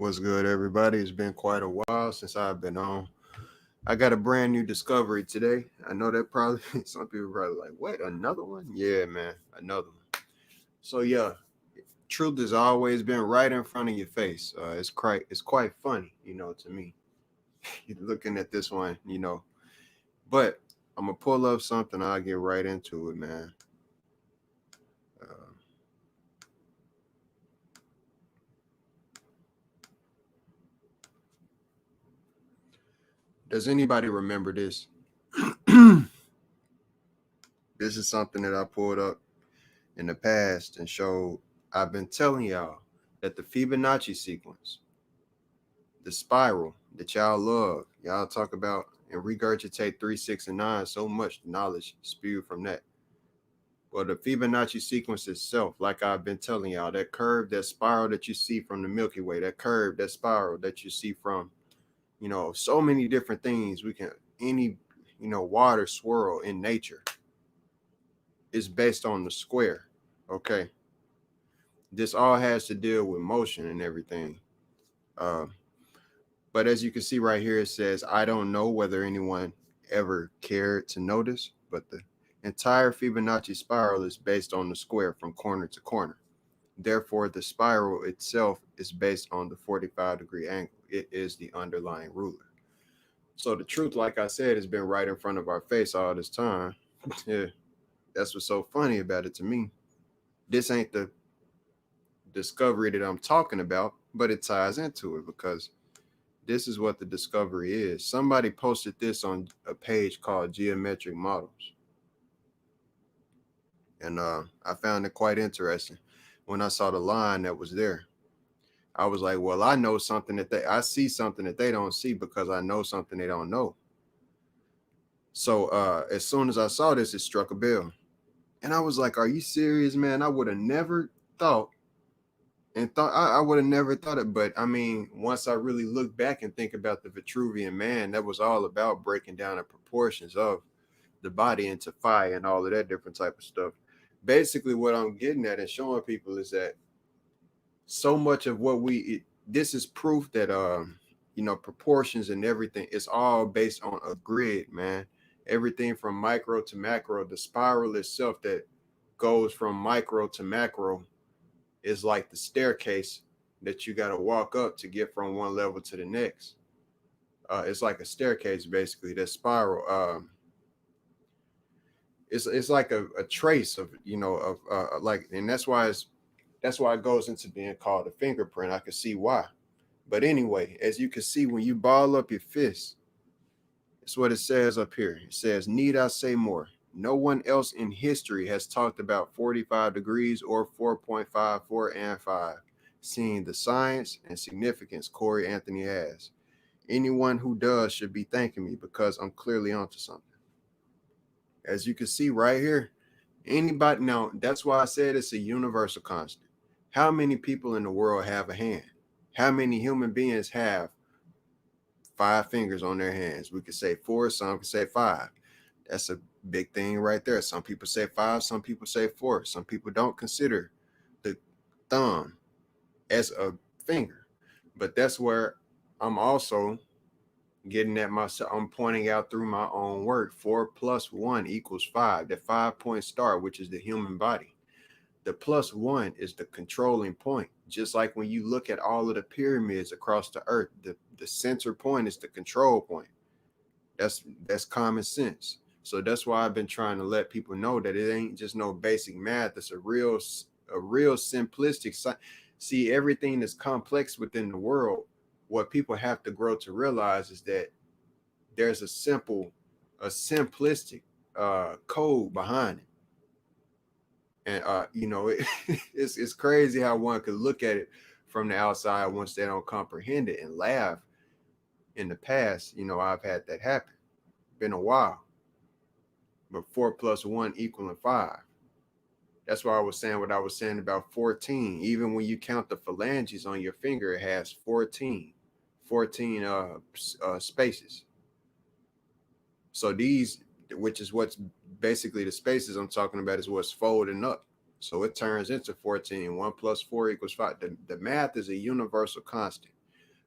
What's good, everybody? It's been quite a while since I've been on. I got a brand new discovery today. I know that probably some people are probably like, "What? Another one?" Yeah, man, another one. So yeah, truth has always been right in front of your face. It's quite funny, to me. You're looking at this one. But I'm gonna pull up something. I'll get right into it, man. Uh, does anybody remember this? This is something that I pulled up in the past and showed. I've been telling y'all that the Fibonacci sequence, the spiral that y'all love, y'all talk about and regurgitate 3, 6, and 9 so much knowledge spewed from that. Well, the Fibonacci sequence itself, like I've been telling y'all, that curve, that spiral that you see from the Milky Way, that curve, that spiral that you see from, so many different things any, water swirl in nature is based on the square. Okay. This all has to deal with motion and everything. Uh, but as you can see right here, it says, I don't know whether anyone ever cared to notice, but the entire Fibonacci spiral is based on the square from corner to corner. Therefore, the spiral itself is based on the 45-degree angle. It is the underlying ruler. So the truth, like I said, has been right in front of our face all this time. Yeah, that's what's so funny about it to me. This ain't the discovery that I'm talking about, but it ties into it because this is what the discovery is. Somebody posted this on a page called Geometric Models, and I found it quite interesting. When I saw the line that was there, I was like, "Well, I see something that they don't see because I know something they don't know." So as soon as I saw this, it struck a bell, and I was like, "Are you serious, man? I would have never thought." And I would have never thought it, but I mean, once I really look back and think about the Vitruvian Man, that was all about breaking down the proportions of the body into fire and all of that different type of stuff. Basically, what I'm getting at and showing people is that so much of this is proof that proportions and everything is all based on a grid, man. Everything from micro to macro, the spiral itself that goes from micro to macro is like the staircase that you got to walk up to get from one level to the next. It's like a staircase, basically. That spiral. It's like a trace of like, and that's why it goes into being called a fingerprint. I can see why. But anyway, as you can see, when you ball up your fist, it's what it says up here. It says, "Need I say more? No one else in history has talked about 45 degrees or 4.5, 4, and 5, seeing the science and significance Corey Anthony has. Anyone who does should be thanking me because I'm clearly onto something." As you can see right here, anybody now, that's why I said it's a universal constant. How many people in the world have a hand? How many human beings have 5 fingers on their hands? We could say 4, some could say 5. That's a big thing right there. Some people say 5, some people say 4. Some people don't consider the thumb as a finger. But that's where I'm also getting at myself. I'm pointing out through my own work. 4 plus 1 equals 5. The 5-point star, which is the human body. The plus 1 is the controlling point. Just like when you look at all of the pyramids across the earth, the center point is the control point. That's common sense. So that's why I've been trying to let people know that it ain't just no basic math. It's a real simplistic. See, everything that's complex within the world, what people have to grow to realize is that there's a simplistic code behind it. And it's crazy how one could look at it from the outside once they don't comprehend it and laugh. In the past, I've had that happen. Been a while, but 4 plus 1 equaling 5. That's why I was saying what I was saying about 14. Even when you count the phalanges on your finger, it has 14 spaces. So these, which is what's basically the spaces I'm talking about, is what's folding up. So it turns into 14. 1 plus 4 equals 5. The math is a universal constant.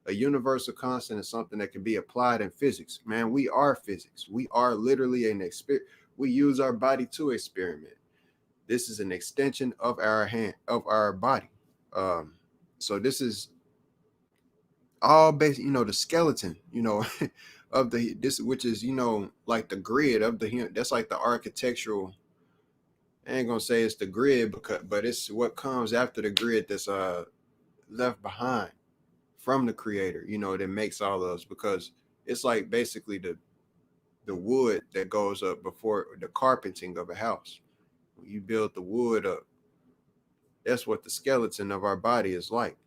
A universal constant is something that can be applied in physics. Man, we are physics. We are literally an experiment. We use our body to experiment. This is an extension of our hand, of our body. So this is all based, the skeleton, of this, which is, like the grid of the, that's like the architectural. I ain't gonna say it's the grid, but it's what comes after the grid that's left behind from the creator, that makes all of those, because it's like basically the wood that goes up before the carpenting of a house. When you build the wood up, that's what the skeleton of our body is like.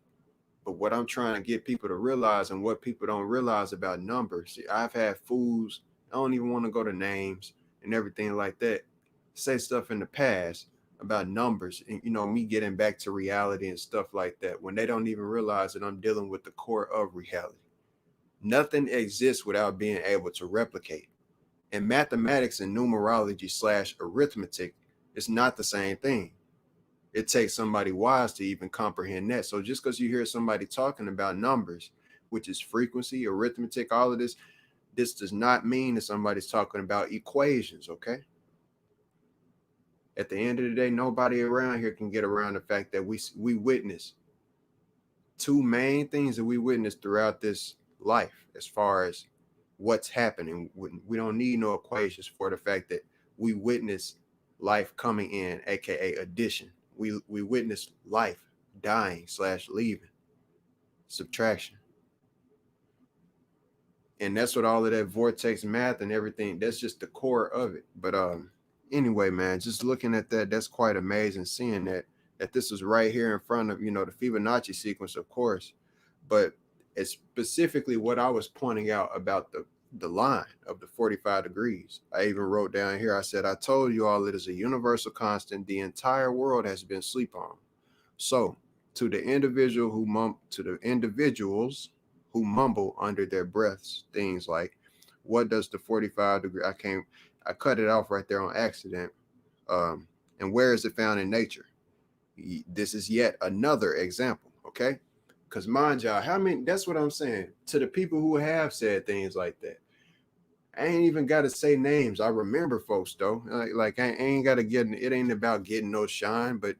But what I'm trying to get people to realize, and what people don't realize about numbers, see, I've had fools, I don't even want to go to names and everything like that, say stuff in the past about numbers and, me getting back to reality and stuff like that, when they don't even realize that I'm dealing with the core of reality. Nothing exists without being able to replicate. And mathematics and numerology / arithmetic is not the same thing. It takes somebody wise to even comprehend that. So just because you hear somebody talking about numbers, which is frequency, arithmetic, all of this does not mean that somebody's talking about equations, okay? At the end of the day, nobody around here can get around the fact that we witness two main things that we witness throughout this life as far as what's happening. We don't need no equations for the fact that we witness life coming in, aka addition. We witness life dying / leaving, subtraction. And that's what all of that vortex math and everything, that's just the core of it. But anyway, man, just looking at that, that's quite amazing seeing that this is right here in front of, the Fibonacci sequence, of course. But it's specifically what I was pointing out about the line of the 45 degrees. I even wrote down here, I said, I told you all it is a universal constant the entire world has been sleep on. So to the individuals who mumble under their breaths things like, what does the 45 degree, I cut it off right there on accident, and where is it found in nature? This is yet another example, okay? Because mind y'all, that's what I'm saying to the people who have said things like that. I ain't even got to say names. I remember folks though. Like I ain't got to it ain't about getting no shine, but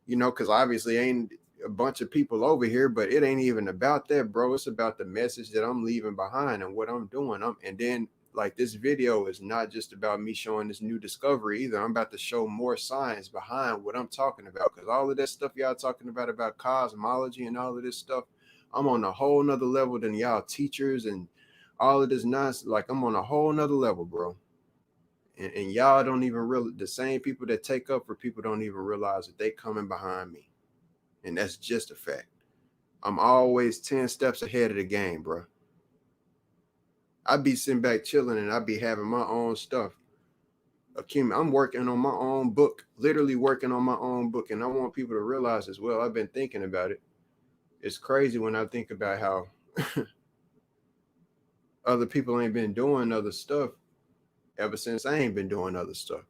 because obviously ain't a bunch of people over here, but it ain't even about that, bro. It's about the message that I'm leaving behind and what I'm doing. And then like this video is not just about me showing this new discovery either. I'm about to show more science behind what I'm talking about, because all of that stuff y'all talking about cosmology and all of this stuff, I'm on a whole nother level than y'all teachers and all of this nonsense. Like I'm on a whole nother level, bro. And y'all don't even realize, the same people that take up for people don't even realize that they coming behind me. And that's just a fact. I'm always 10 steps ahead of the game, bro. I be sitting back chilling and I be having my own stuff. I'm working on my own book, literally working on my own book. And I want people to realize as well, I've been thinking about it. It's crazy when I think about how other people ain't been doing other stuff ever since I ain't been doing other stuff.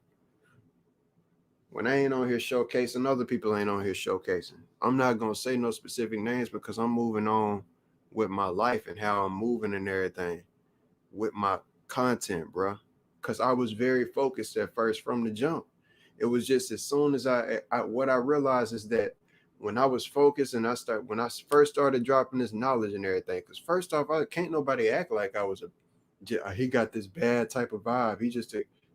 When I ain't on here showcasing, other people ain't on here showcasing. I'm not going to say no specific names because I'm moving on with my life and how I'm moving and everything with my content, bro. Because I was very focused at first from the jump. It was just as soon as what I realized is that when I was focused and when I first started dropping this knowledge and everything, because first off, I can't nobody act like I was he got this bad type of vibe.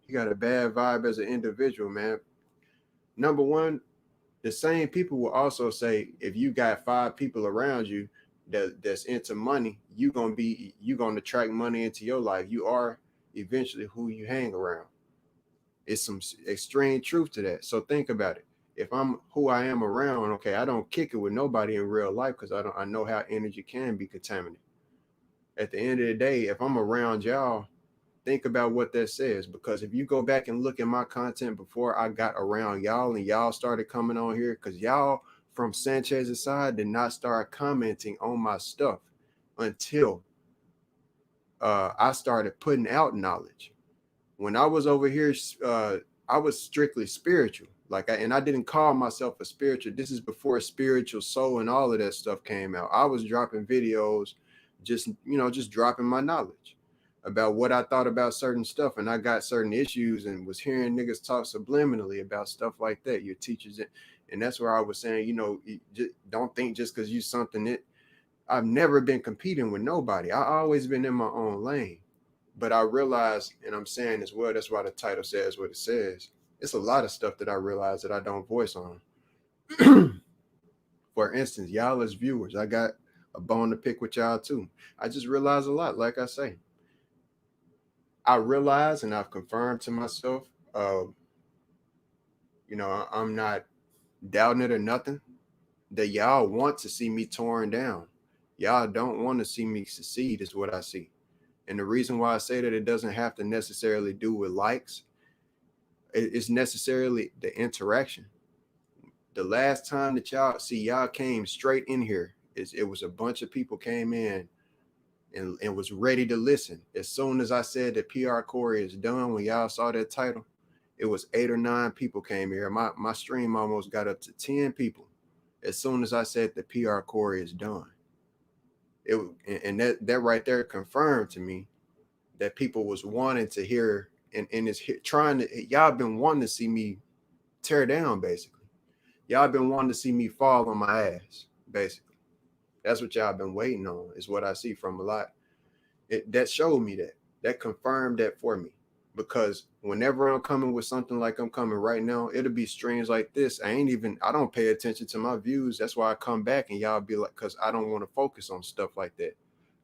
He got a bad vibe as an individual, man. Number one, the same people will also say, if you got 5 people around you that's into money, you're gonna attract money into your life. You are eventually who you hang around. It's some extreme truth to that. So think about it. If I'm who I am around, okay, I don't kick it with nobody in real life because I know how energy can be contaminated. At the end of the day, if I'm around y'all, think about what that says, because if you go back and look at my content before I got around y'all and y'all started coming on here, because y'all from Sanchez's side did not start commenting on my stuff until I started putting out knowledge. When I was over here, I was strictly spiritual. Like, and I didn't call myself a spiritual. This is before Spiritual Soul and all of that stuff came out. I was dropping videos, just dropping my knowledge about what I thought about certain stuff. And I got certain issues and was hearing niggas talk subliminally about stuff like that. Your teachers, and that's where I was saying, you just don't think just because you something that I've never been competing with nobody. I always been in my own lane. But I realized, and I'm saying as well, that's why the title says what it says. It's a lot of stuff that I realize that I don't voice on. For instance, y'all as viewers, I got a bone to pick with y'all too. I just realized a lot, like I say. I realize and I've confirmed to myself, I'm not doubting it or nothing, that y'all want to see me torn down. Y'all don't want to see me succeed, is what I see. And the reason why I say that, it doesn't have to necessarily do with likes. It's necessarily the interaction. The last time that y'all came straight in here, it was a bunch of people came in and was ready to listen. As soon as I said that PR Corey is done, when y'all saw that title, it was 8 or 9 people came here. My stream almost got up to 10 people as soon as I said the PR Corey is done. And that right there confirmed to me that people was wanting to hear and is trying to, y'all been wanting to see me tear down, basically. Y'all been wanting to see me fall on my ass, basically. That's what y'all been waiting on, is what I see from a lot. That showed me that confirmed that for me. Because whenever I'm coming with something like I'm coming right now, it'll be streams like this. I don't pay attention to my views. That's why I come back and y'all be like, because I don't want to focus on stuff like that.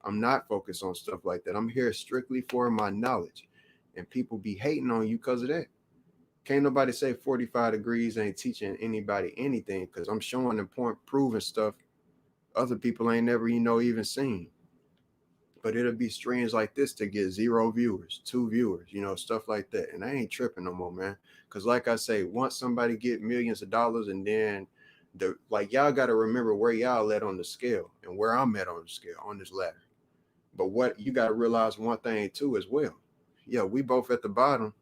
I'm not focused on stuff like that. I'm here strictly for my knowledge. And people be hating on you because of that. Can't nobody say 45 degrees ain't teaching anybody anything, because I'm showing and proving stuff other people ain't never, even seen. But it'll be streams like this to get 0 viewers, 2 viewers, stuff like that. And I ain't tripping no more, man. Because like I say, once somebody get millions of dollars, and then y'all got to remember where y'all at on the scale and where I'm at on the scale, on this ladder. But what you got to realize one thing too as well. Yeah, we both at the bottom,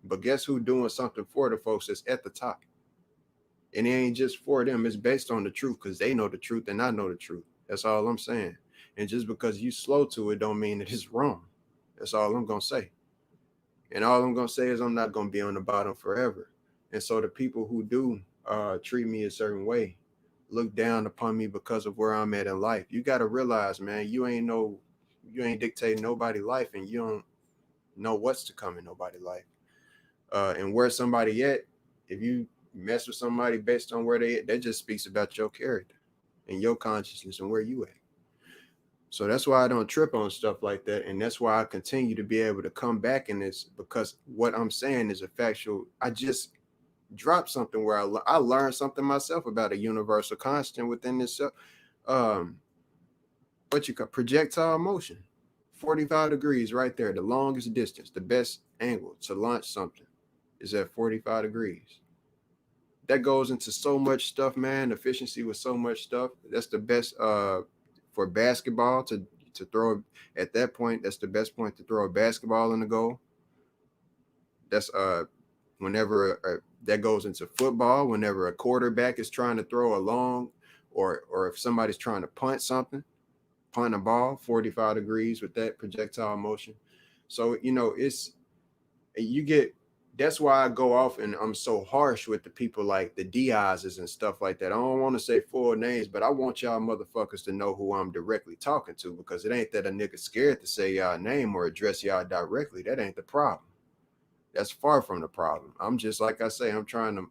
but guess who doing something for the folks that's at the top? And it ain't just for them. It's based on the truth, because they know the truth and I know the truth. That's all I'm saying. And just because you slow to it don't mean that it's wrong. That's all I'm going to say. And all I'm going to say is I'm not going to be on the bottom forever. And so the people who do treat me a certain way, look down upon me because of where I'm at in life. You got to realize, man, you ain't dictating nobody's life, and you don't know what's to come in nobody's life. And where somebody at, if you mess with somebody based on where they at, that just speaks about your character and your consciousness and where you at. So that's why I don't trip on stuff like that. And that's why I continue to be able to come back in this, because what I'm saying is a factual. I just dropped something where I learned something myself about a universal constant within this. What you call projectile motion, 45 degrees right there. The longest distance, the best angle to launch something is at 45 degrees. That goes into so much stuff, man. Efficiency with so much stuff. That's the best for basketball to throw at that point. That's the best point to throw a basketball in the goal. That's whenever that goes into football, whenever a quarterback is trying to throw a long, or if somebody's trying to punt a ball, 45 degrees with that projectile motion. So that's why I go off and I'm so harsh with the people like the Diaz's and stuff like that. I don't want to say full names, but I want y'all motherfuckers to know who I'm directly talking to, because it ain't that a nigga scared to say y'all name or address y'all directly. That ain't the problem. That's far from the problem. I'm just, like I say, I'm trying to,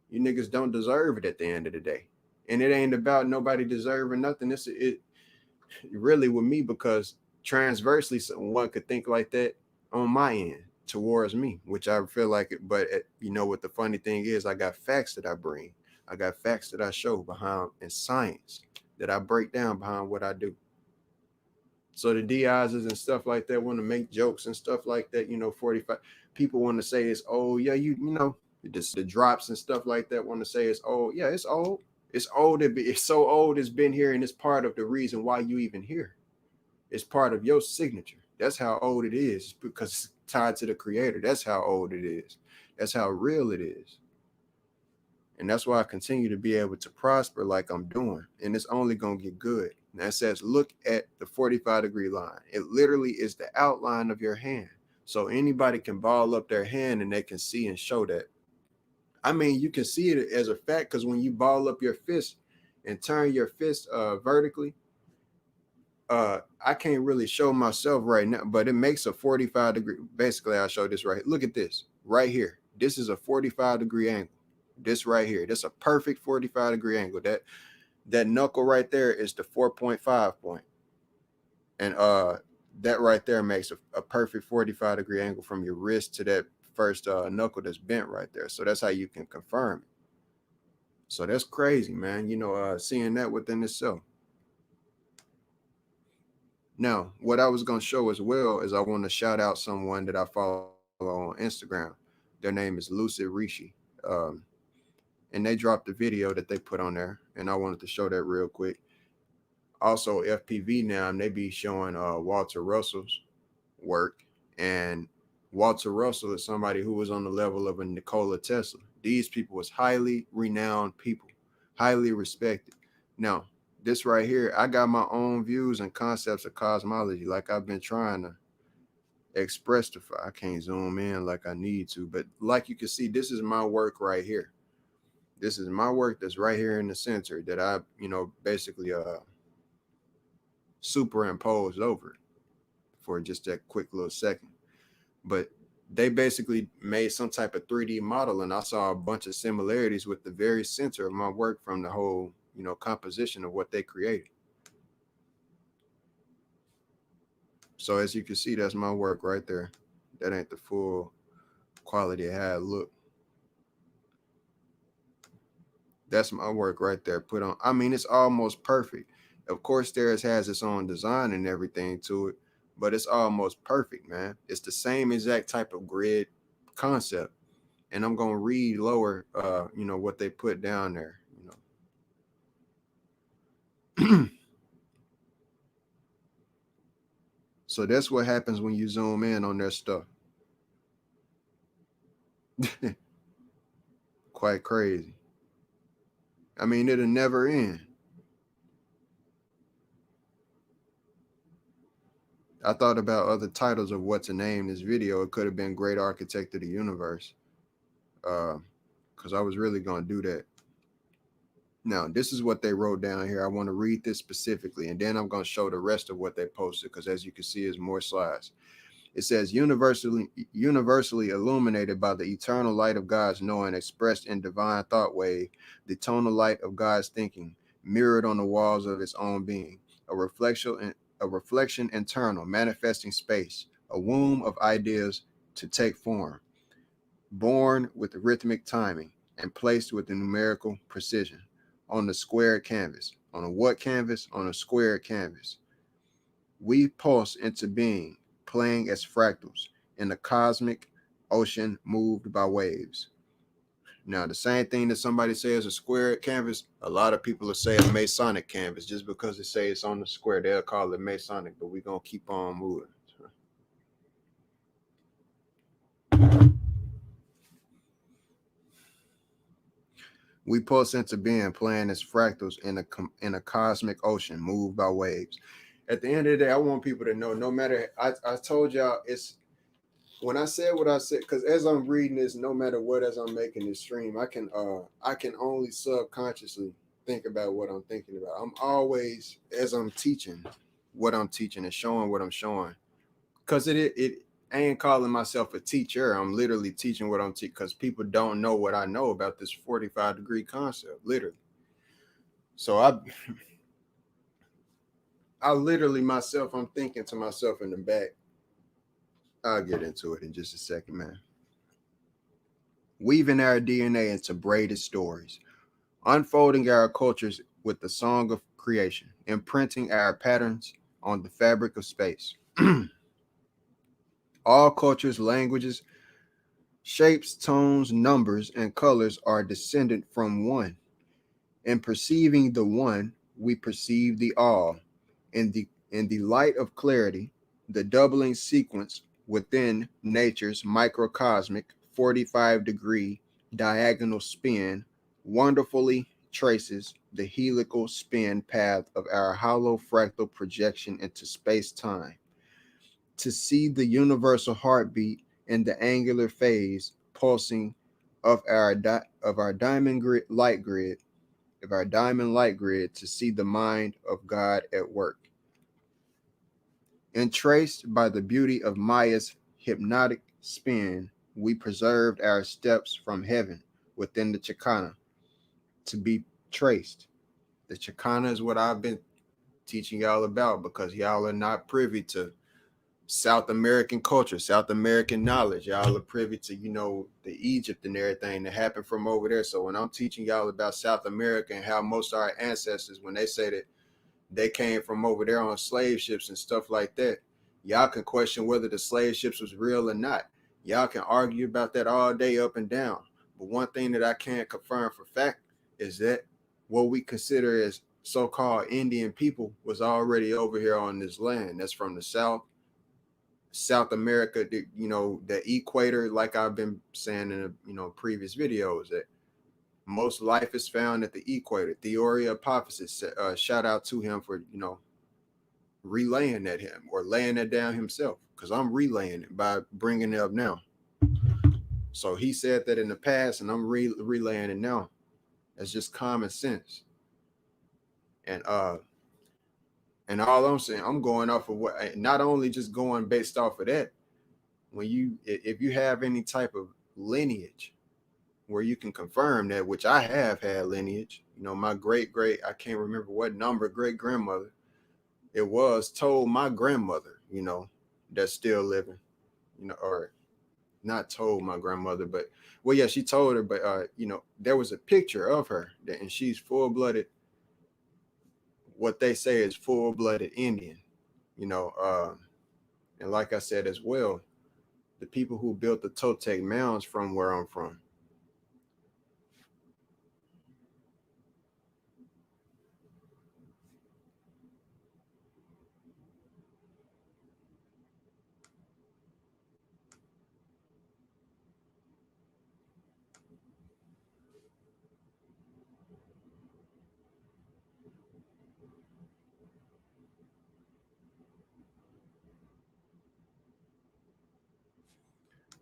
you niggas don't deserve it at the end of the day. And it ain't about nobody deserving nothing. It really with me, because transversely someone could think like that on my end towards me, which I feel like it. But what the funny thing is, I got facts that I bring. I got facts that I show behind, and science that I break down behind what I do. So the Diaz's and stuff like that want to make jokes and stuff like that. 45 people want to say it's old. Yeah, the drops and stuff like that want to say it's old. Yeah, it's old. It's old. It's so old. It's been here, and it's part of the reason why you even here. It's part of your signature. That's how old it is, because it's tied to the creator. That's how old it is. That's how real it is. And that's why I continue to be able to prosper like I'm doing. And it's only going to get good. And that says, look at the 45-degree line. It literally is the outline of your hand. So anybody can ball up their hand and they can see and show that. I mean, you can see it as a fact because when you ball up your fist and turn your fist vertically, I can't really show myself right now, but it makes a 45-degree. Basically, I'll show this right. Look at this right here. This is a 45-degree angle. This right here. That's a perfect 45-degree angle. That knuckle right there is the 4.5 point. And that right there makes a perfect 45-degree angle from your wrist to that first knuckle that's bent right there. So that's how you can confirm it. So that's crazy, man. You know, seeing that within itself. Now, what I was going to show as well is I want to shout out someone that I follow on Instagram. Their name is Lucid Rishi. And they dropped a video that they put on there. And I wanted to show that real quick. Also, FPV now, and they be showing Walter Russell's work. And Walter Russell is somebody who was on the level of a Nikola Tesla. These people was highly renowned people, highly respected. Now, this right here, I got my own views and concepts of cosmology, like I've been trying to express. I can't zoom in like I need to, but like you can see, this is my work right here. This is my work that's right here in the center that I, you know, basically superimposed over for just that quick little second. But they basically made some type of 3D model, and I saw a bunch of similarities with the very center of my work from the whole, you know, composition of what they created. So as you can see, that's my work right there. That ain't the full quality it had. Look, that's my work right there put on. I mean, it's almost perfect. Of course, theirs has its own design and everything to it, but it's almost perfect, man. It's the same exact type of grid concept. And I'm going to read lower, you know, what they put down there, you know. So that's what happens when you zoom in on their stuff. Quite crazy. I mean, it'll never end. I thought about other titles of what to name this video. It could have been Great Architect of the Universe. Because I was really going to do that. Now, this is what they wrote down here. I want to read this specifically, and then I'm going to show the rest of what they posted, because as you can see, is more slides. It says, universally illuminated by the eternal light of God's knowing, expressed in divine thought wave, the tonal light of God's thinking, mirrored on the walls of its own being, a reflection internal, manifesting space, a womb of ideas to take form, born with rhythmic timing and placed with the numerical precision on the square canvas. On a what canvas? On a square canvas. We pulse into being, playing as fractals in the cosmic ocean moved by waves. Now, the same thing that somebody says a square canvas, a lot of people will say a Masonic canvas. Just because they say it's on the square, they'll call it Masonic, but we're going to keep on moving. We pulse into being, playing as fractals in a cosmic ocean moved by waves. At the end of the day, I want people to know, no matter, I told y'all, it's, when I said what I said, because as I'm reading this, no matter what, as I'm making this stream, I can only subconsciously think about what I'm thinking about. I'm always, as I'm teaching, what I'm teaching and showing what I'm showing, because I ain't calling myself a teacher. I'm literally teaching what I'm teaching, because people don't know what I know about this 45-degree concept, literally. So I literally myself, I'm thinking to myself in the back. I'll get into it in just a second, man. Weaving our DNA into braided stories, unfolding our cultures with the song of creation, imprinting our patterns on the fabric of space. All cultures, languages, shapes, tones, numbers, and colors are descended from one. In perceiving the one, we perceive the all. In the light of clarity, the doubling sequence within nature's microcosmic 45-degree diagonal spin wonderfully traces the helical spin path of our hollow fractal projection into space-time. To see the universal heartbeat in the angular phase pulsing of our diamond grid light grid, of our diamond light grid, to see the mind of God at work. Entraced by the beauty of Maya's hypnotic spin, we preserved our steps from heaven within the Chicana to be traced. The Chicana is what I've been teaching y'all about, because y'all are not privy to South American culture, South American knowledge. Y'all are privy to, the Egypt and everything that happened from over there. So when I'm teaching y'all about South America and how most of our ancestors, when they say that they came from over there on slave ships and stuff like that, y'all can question whether the slave ships was real or not. Y'all can argue about that all day up and down. But one thing that I can't confirm for fact is that what we consider as so-called Indian people was already over here on this land. That's from the South America, the equator, like I've been saying in previous videos, that most life is found at the equator. Theoria Apophis, shout out to him for relaying that him or laying that down himself, because I'm relaying it by bringing it up now. So he said that in the past, and I'm relaying it now. That's just common sense. And all I'm saying, I'm going off of what, not only just going based off of that. If you have any type of lineage where you can confirm that, which I have had lineage, my great, I can't remember what number great grandmother it was, told my grandmother, that's still living, or not told my grandmother, but well, yeah, she told her, but there was a picture of her and she's full-blooded, what they say is full-blooded Indian, and like I said as well, the people who built the Toltec mounds from where I'm from.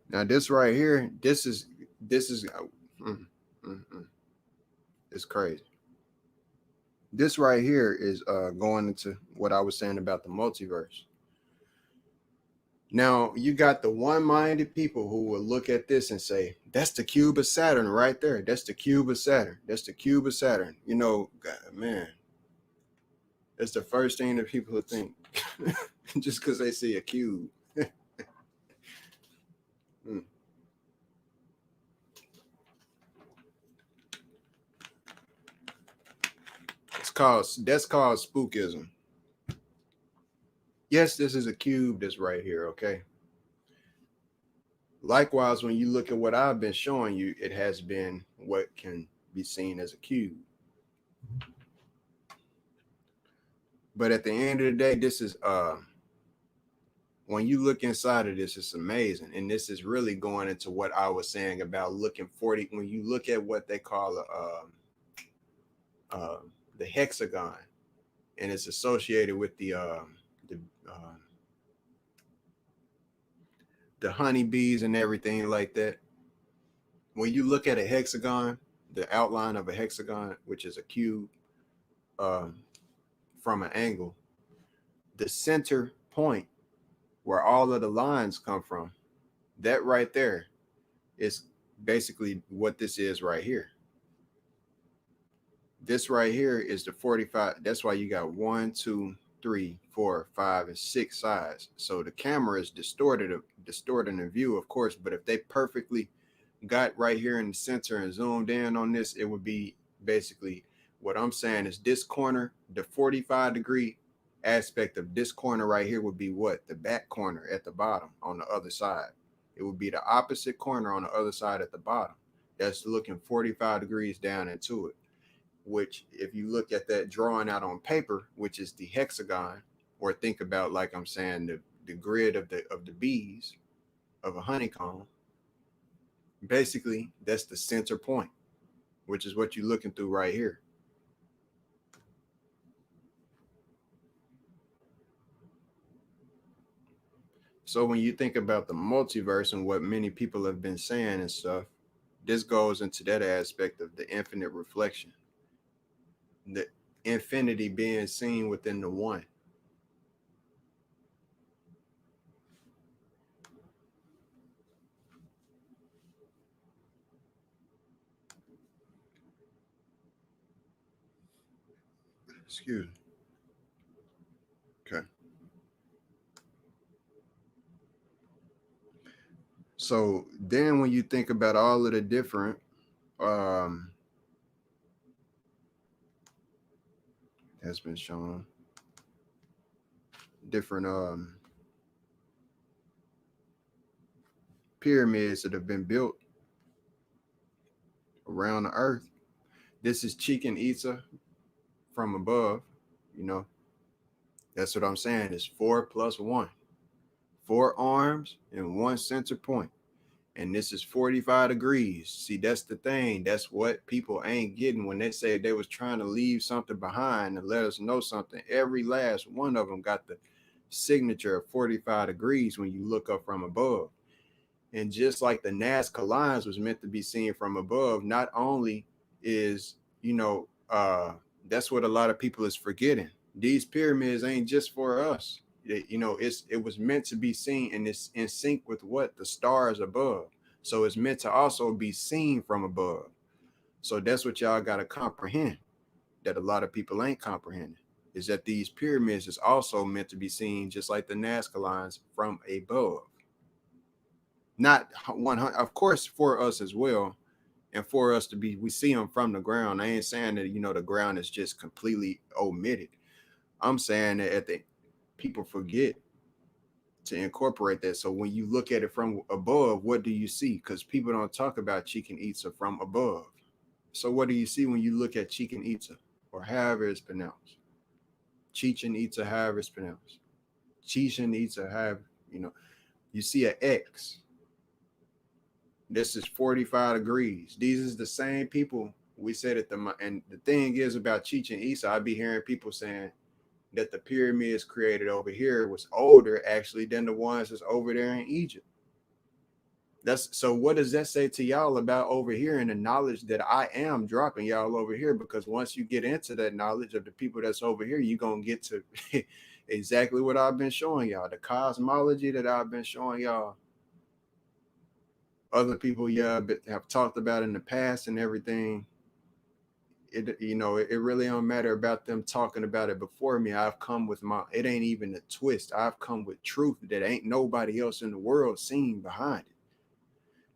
Now this right here, this is it's crazy. This right here is going into what I was saying about the multiverse. Now you got the one-minded people who will look at this and say, that's the cube of Saturn right there. That's the cube of Saturn. That's the cube of Saturn. God, man, that's the first thing that people would think just because they see a cube. That's called spookism. Yes, this is a cube that's right here, okay? Likewise, when you look at what I've been showing you, it has been what can be seen as a cube. But at the end of the day, this is when you look inside of this, it's amazing. And this is really going into what I was saying about looking 40. When you look at what they call the hexagon, and it's associated with the honeybees and everything like that. When you look at a hexagon, the outline of a hexagon, which is a cube, from an angle, the center point where all of the lines come from, that right there is basically what this is right here. This right here is the 45. That's why you got 1, 2, 3, 4, 5, and 6 sides. So the camera is distorting the view, of course, but if they perfectly got right here in the center and zoomed in on this, it would be basically what I'm saying is this corner, the 45-degree aspect of this corner right here would be what? The back corner at the bottom on the other side. It would be the opposite corner on the other side at the bottom. That's looking 45 degrees down into it, which if you look at that drawing out on paper, which is the hexagon, or think about, like I'm saying, the grid of the bees of a honeycomb, basically that's the center point. which is what you're looking through right here. So when you think about the multiverse and what many people have been saying and stuff, this goes into that aspect of the infinite reflection, the infinity being seen within the one. Excuse me. Okay. So then when you think about all of the different um has been shown different pyramids that have been built around the earth. This is Chichen Itza from above, you know. That's what I'm saying. It's 4 plus 1. 4 arms and one center point. And this is 45 degrees. See, that's the thing. That's what people ain't getting when they say they was trying to leave something behind and let us know something. Every last one of them got the signature of 45 degrees when you look up from above. And just like the Nazca lines was meant to be seen from above, not only is, that's what a lot of people is forgetting. These pyramids ain't just for us. It was meant to be seen, and it's in sync with what the stars above. So it's meant to also be seen from above. So that's what y'all got to comprehend, that a lot of people ain't comprehending, is that these pyramids is also meant to be seen just like the Nazca lines from above. Not 100, of course, for us as well, and for us to be, we see them from the ground. I ain't saying that the ground is just completely omitted. I'm saying that at the people forget to incorporate that. So when you look at it from above, what do you see? Because people don't talk about Chichen Itza from above. So what do you see when you look at Chichen Itza, or however it's pronounced? Chichen Itza, however it's pronounced. Chichen Itza, have you see an X. This is 45 degrees. These is the same people we said at and the thing is about Chichen Itza, I be hearing people saying that the pyramids created over here was older actually than the ones that's over there in Egypt. That's so what does that say to y'all about over here and the knowledge that I am dropping y'all over here? Because once you get into that knowledge of the people that's over here, you're gonna get to exactly what I've been showing y'all, the cosmology that I've been showing y'all. Other people, yeah, but have talked about in the past and everything. It really don't matter about them talking about it before me. I've come with it ain't even a twist. I've come with truth that ain't nobody else in the world seen behind it.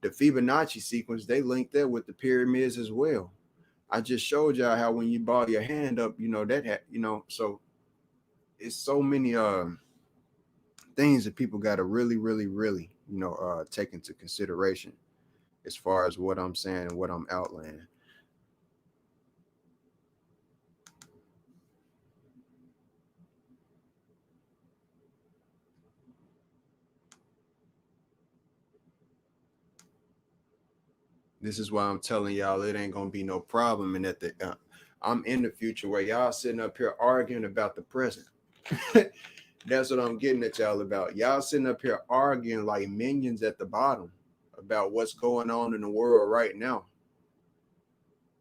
The Fibonacci sequence, they linked that with the pyramids as well. I just showed y'all how when you ball your hand up, so it's so many things that people got to really, really, really, take into consideration as far as what I'm saying and what I'm outlining. This is why I'm telling y'all it ain't gonna be no problem, and that I'm in the future where y'all sitting up here arguing about the present. That's what I'm getting at y'all about. Y'all sitting up here arguing like minions at the bottom about what's going on in the world right now,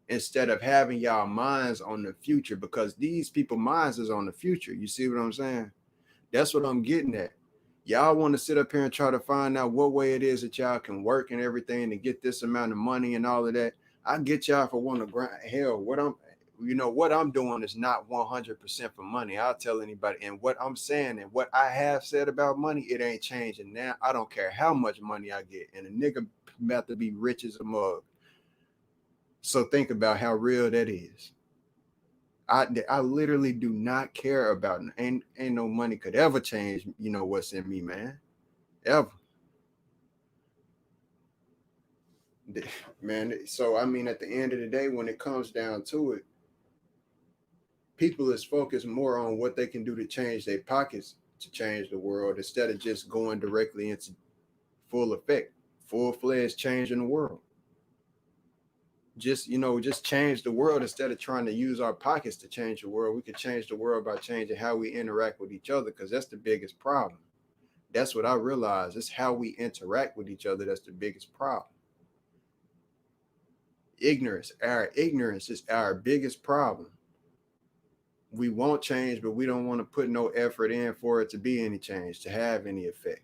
instead of having y'all minds on the future, because these people minds is on the future. You see what I'm saying? That's what I'm getting at. Y'all want to sit up here and try to find out what way it is that y'all can work and everything to get this amount of money and all of that. I get y'all for one to grind. Hell, what I'm doing is not 100% for money. I'll tell anybody. And what I'm saying and what I have said about money, it ain't changing now. I don't care how much money I get. And a nigga about to be rich as a mug. So think about how real that is. I literally do not care about, ain't no money could ever change, what's in me, man. Ever. Man, so I mean at the end of the day, when it comes down to it, people is focused more on what they can do to change their pockets to change the world instead of just going directly into full effect, full-fledged change in the world. just, just change the world instead of trying to use our pockets to change the world. We could change the world by changing how we interact with each other, because that's the biggest problem. That's what I realized. It's how we interact with each other that's the biggest problem. Our ignorance is our biggest problem. We won't change, but we don't want to put no effort in for it to be any change, to have any effect.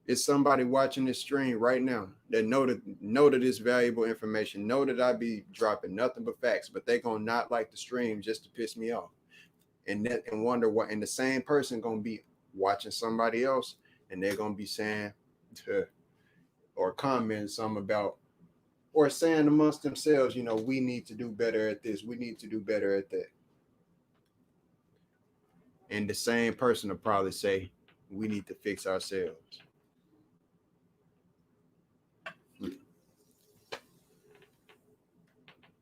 It's somebody watching this stream right now that know that it's valuable information, know that I be dropping nothing but facts, but they gonna not like the stream just to piss me off, and wonder what. And the same person gonna be watching somebody else, and they're gonna be saying or commenting something about, or saying amongst themselves, we need to do better at this, we need to do better at that. And the same person will probably say, we need to fix ourselves.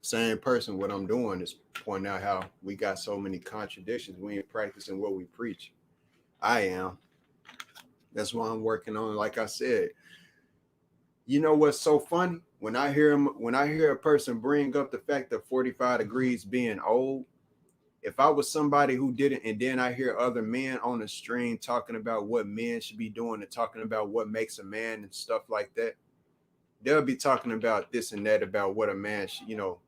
Same person, what I'm doing is pointing out how we got so many contradictions. We ain't practicing what we preach. I am. That's why I'm working on, like I said. You know what's so funny? When I hear a person bring up the fact of 45 degrees being old, if I was somebody who didn't, and then I hear other men on the stream talking about what men should be doing and talking about what makes a man and stuff like that, they'll be talking about this and that, about what a man should, you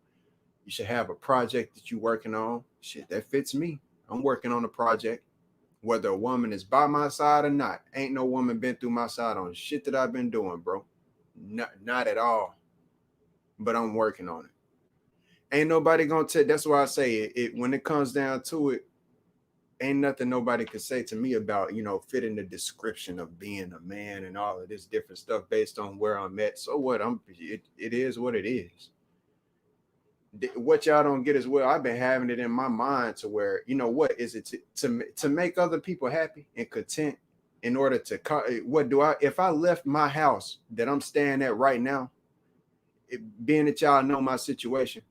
should have a project that you're working on. Shit, that fits me. I'm working on a project. Whether a woman is by my side or not, ain't no woman been through my side on shit that I've been doing, bro. Not at all. But I'm working on it. Ain't nobody gonna take. That's why I say it. When it comes down to it, ain't nothing nobody could say to me about, fitting the description of being a man and all of this different stuff based on where I'm at. So what? It is what it is. What y'all don't get as well, I've been having it in my mind to where, what is it to make other people happy and content in order to, if I left my house that I'm staying at right now, being that y'all know my situation,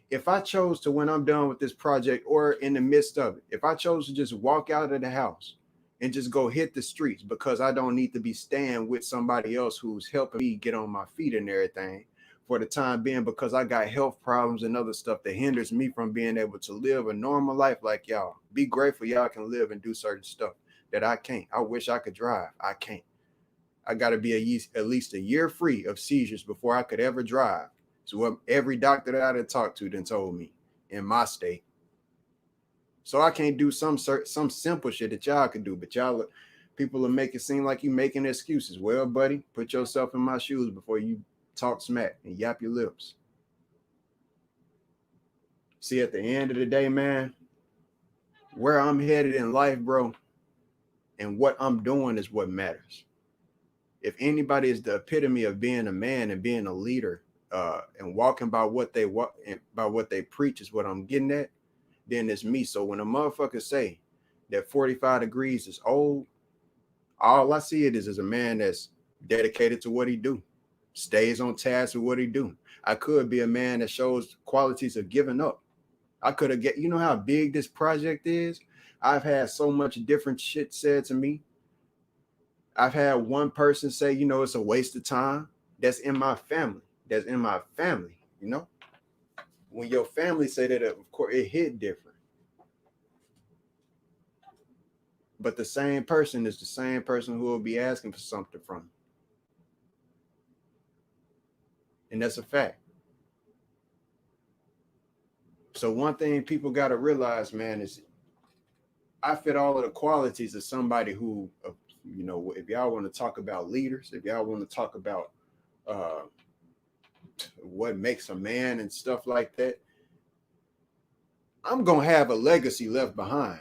if I chose to, when I'm done with this project or in the midst of it, if I chose to just walk out of the house and just go hit the streets because I don't need to be staying with somebody else who's helping me get on my feet and everything for the time being, because I got health problems and other stuff that hinders me from being able to live a normal life like y'all. Be grateful y'all can live and do certain stuff that I can't. I wish I could drive. I can't. I got to be at least a year free of seizures before I could ever drive. So what every doctor that I done talked to then told me in my state. So I can't do some simple shit that y'all can do, but people will make it seem like you making excuses. Well, buddy, put yourself in my shoes before you talk smack and yap your lips. See, at the end of the day, man, where I'm headed in life, bro, and what I'm doing is what matters. If anybody is the epitome of being a man and being a leader, and walking by what they walk and by what they preach is what I'm getting at, then it's me. So when a motherfucker say that 45 degrees is old, all I see it is as a man that's dedicated to what he do, stays on task with what he do. I could be a man that shows qualities of giving up. I could have you know how big this project is? I've had so much different shit said to me. I've had one person say, it's a waste of time. That's in my family. When your family say that, of course it hit different, but the same person is the same person who will be asking for something from you. And that's a fact. So one thing people got to realize, man, is I fit all of the qualities of somebody who, if y'all want to talk about leaders, if y'all want to talk about what makes a man and stuff like that, I'm gonna have a legacy left behind.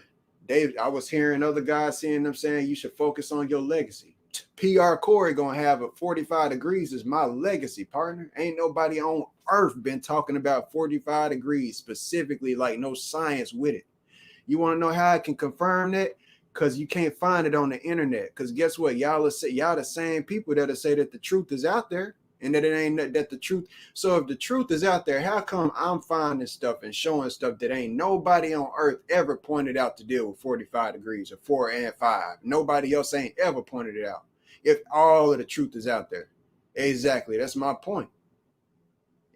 I was hearing other guys saying you should focus on your legacy. PR Corey gonna have a 45 degrees as my legacy, partner. Ain't nobody on earth been talking about 45 degrees specifically, like no science with it. You want to know how I can confirm that? Because you can't find it on the internet. Because guess what? Y'all the same people that'll say that the truth is out there and that it ain't that the truth. So if the truth is out there, how come I'm finding stuff and showing stuff that ain't nobody on earth ever pointed out to deal with 45 degrees or 4 and 5? Nobody else ain't ever pointed it out. If all of the truth is out there. Exactly. That's my point.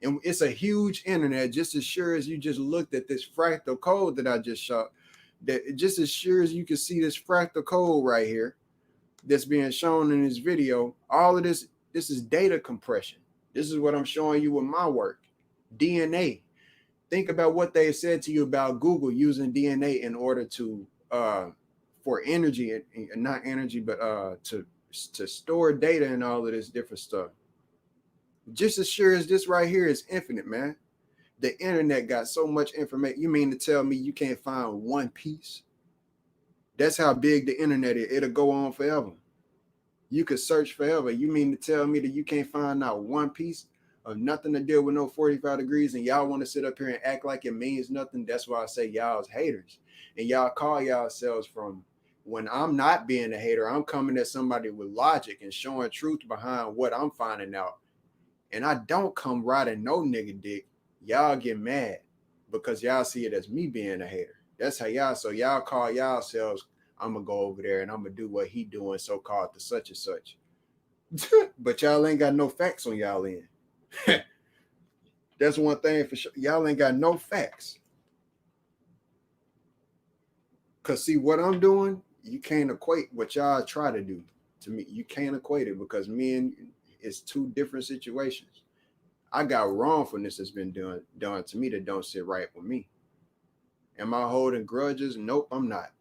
And it's a huge internet, just as sure as you just looked at this fractal code that I just shot. That just as sure as you can see this fractal code right here that's being shown in this video, all of this is data compression. This is what I'm showing you with my work. DNA. Think about what they said to you about Google using DNA in order to for energy and not energy, but to store data and all of this different stuff. Just as sure as this right here is infinite, man. The internet got so much information. You mean to tell me you can't find one piece? That's how big the internet is. It'll go on forever. You could search forever. You mean to tell me that you can't find out one piece of nothing to deal with no 45 degrees, and y'all want to sit up here and act like it means nothing? That's why I say y'all's haters. And y'all call yourselves from, when I'm not being a hater, I'm coming at somebody with logic and showing truth behind what I'm finding out. And I don't come riding no nigga dick. Y'all get mad because y'all see it as me being a hater. That's how y'all, so y'all call yourselves, I'm gonna go over there and I'm gonna do what he doing, so called the such and such. But y'all ain't got no facts on y'all end. That's one thing for sure. Y'all ain't got no facts. Cause see what I'm doing, you can't equate what y'all try to do to me. You can't equate it because me and it's two different situations. I got wrongfulness that's been done to me that don't sit right with me. Am I holding grudges? Nope, I'm not.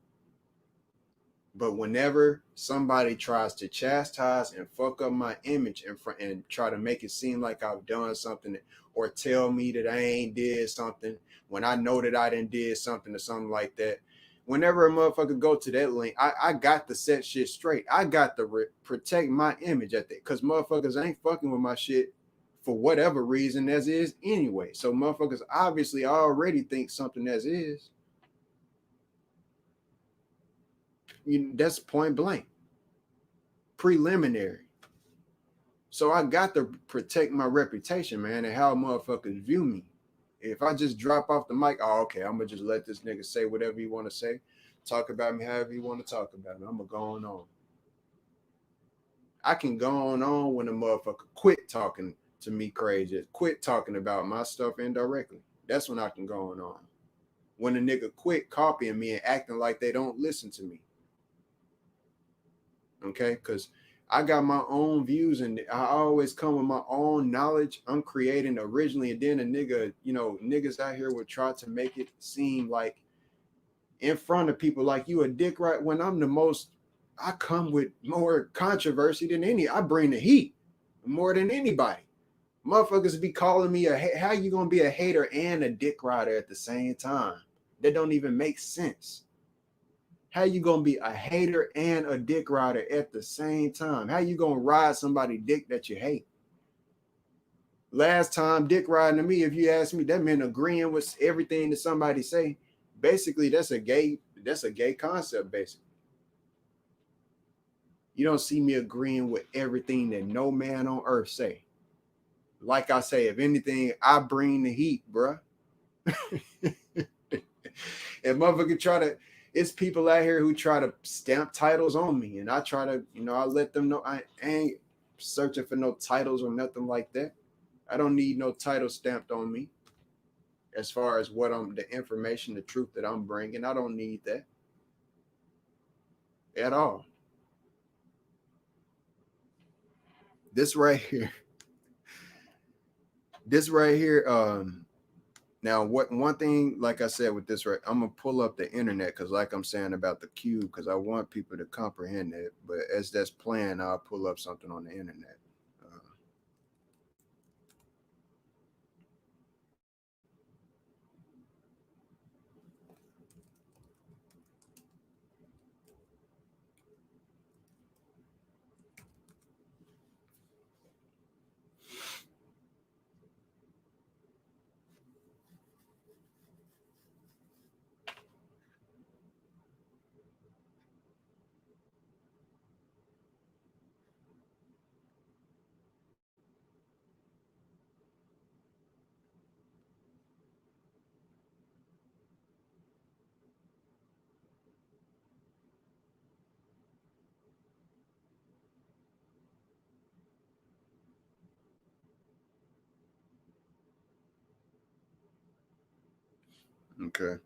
But whenever somebody tries to chastise and fuck up my image in front and try to make it seem like I've done something, or tell me that I ain't did something when I know that I didn't did something or something like that, whenever a motherfucker go to that link, I got to set shit straight. I got to protect my image at that, because motherfuckers ain't fucking with my shit for whatever reason as is anyway. So motherfuckers obviously already think something as is. That's point blank. Preliminary. So I got to protect my reputation, man, and how motherfuckers view me. If I just drop off the mic, oh, okay, I'm gonna just let this nigga say whatever he want to say, talk about me however he want to talk about me. I'm gonna go on. I can go on when a motherfucker quit talking to me crazy, quit talking about my stuff indirectly. That's when I can go on. When a nigga quit copying me and acting like they don't listen to me. Okay, because I got my own views and I always come with my own knowledge. I'm creating originally, and then a nigga, niggas out here would try to make it seem like in front of people like you a dick, right? When I'm the most, I come with more controversy than any. I bring the heat more than anybody. Motherfuckers be calling me how you gonna be a hater and a dick rider at the same time? That don't even make sense. How you gonna be a hater and a dick rider at the same time? How you gonna ride somebody dick that you hate? Last time dick riding to me, if you ask me, that meant agreeing with everything that somebody say. Basically, that's a gay concept, basically. You don't see me agreeing with everything that no man on earth say. Like I say, if anything, I bring the heat, bruh. And motherfucker try to, it's people out here who try to stamp titles on me, and I try to, I let them know I ain't searching for no titles or nothing like that. I don't need no title stamped on me. As far as what the information, the truth that I'm bringing, I don't need that at all. This right here, now, what one thing, like I said, with this, right, I'm gonna pull up the internet because, like I'm saying about the cube, because I want people to comprehend it. But as that's planned, I'll pull up something on the internet. Okay.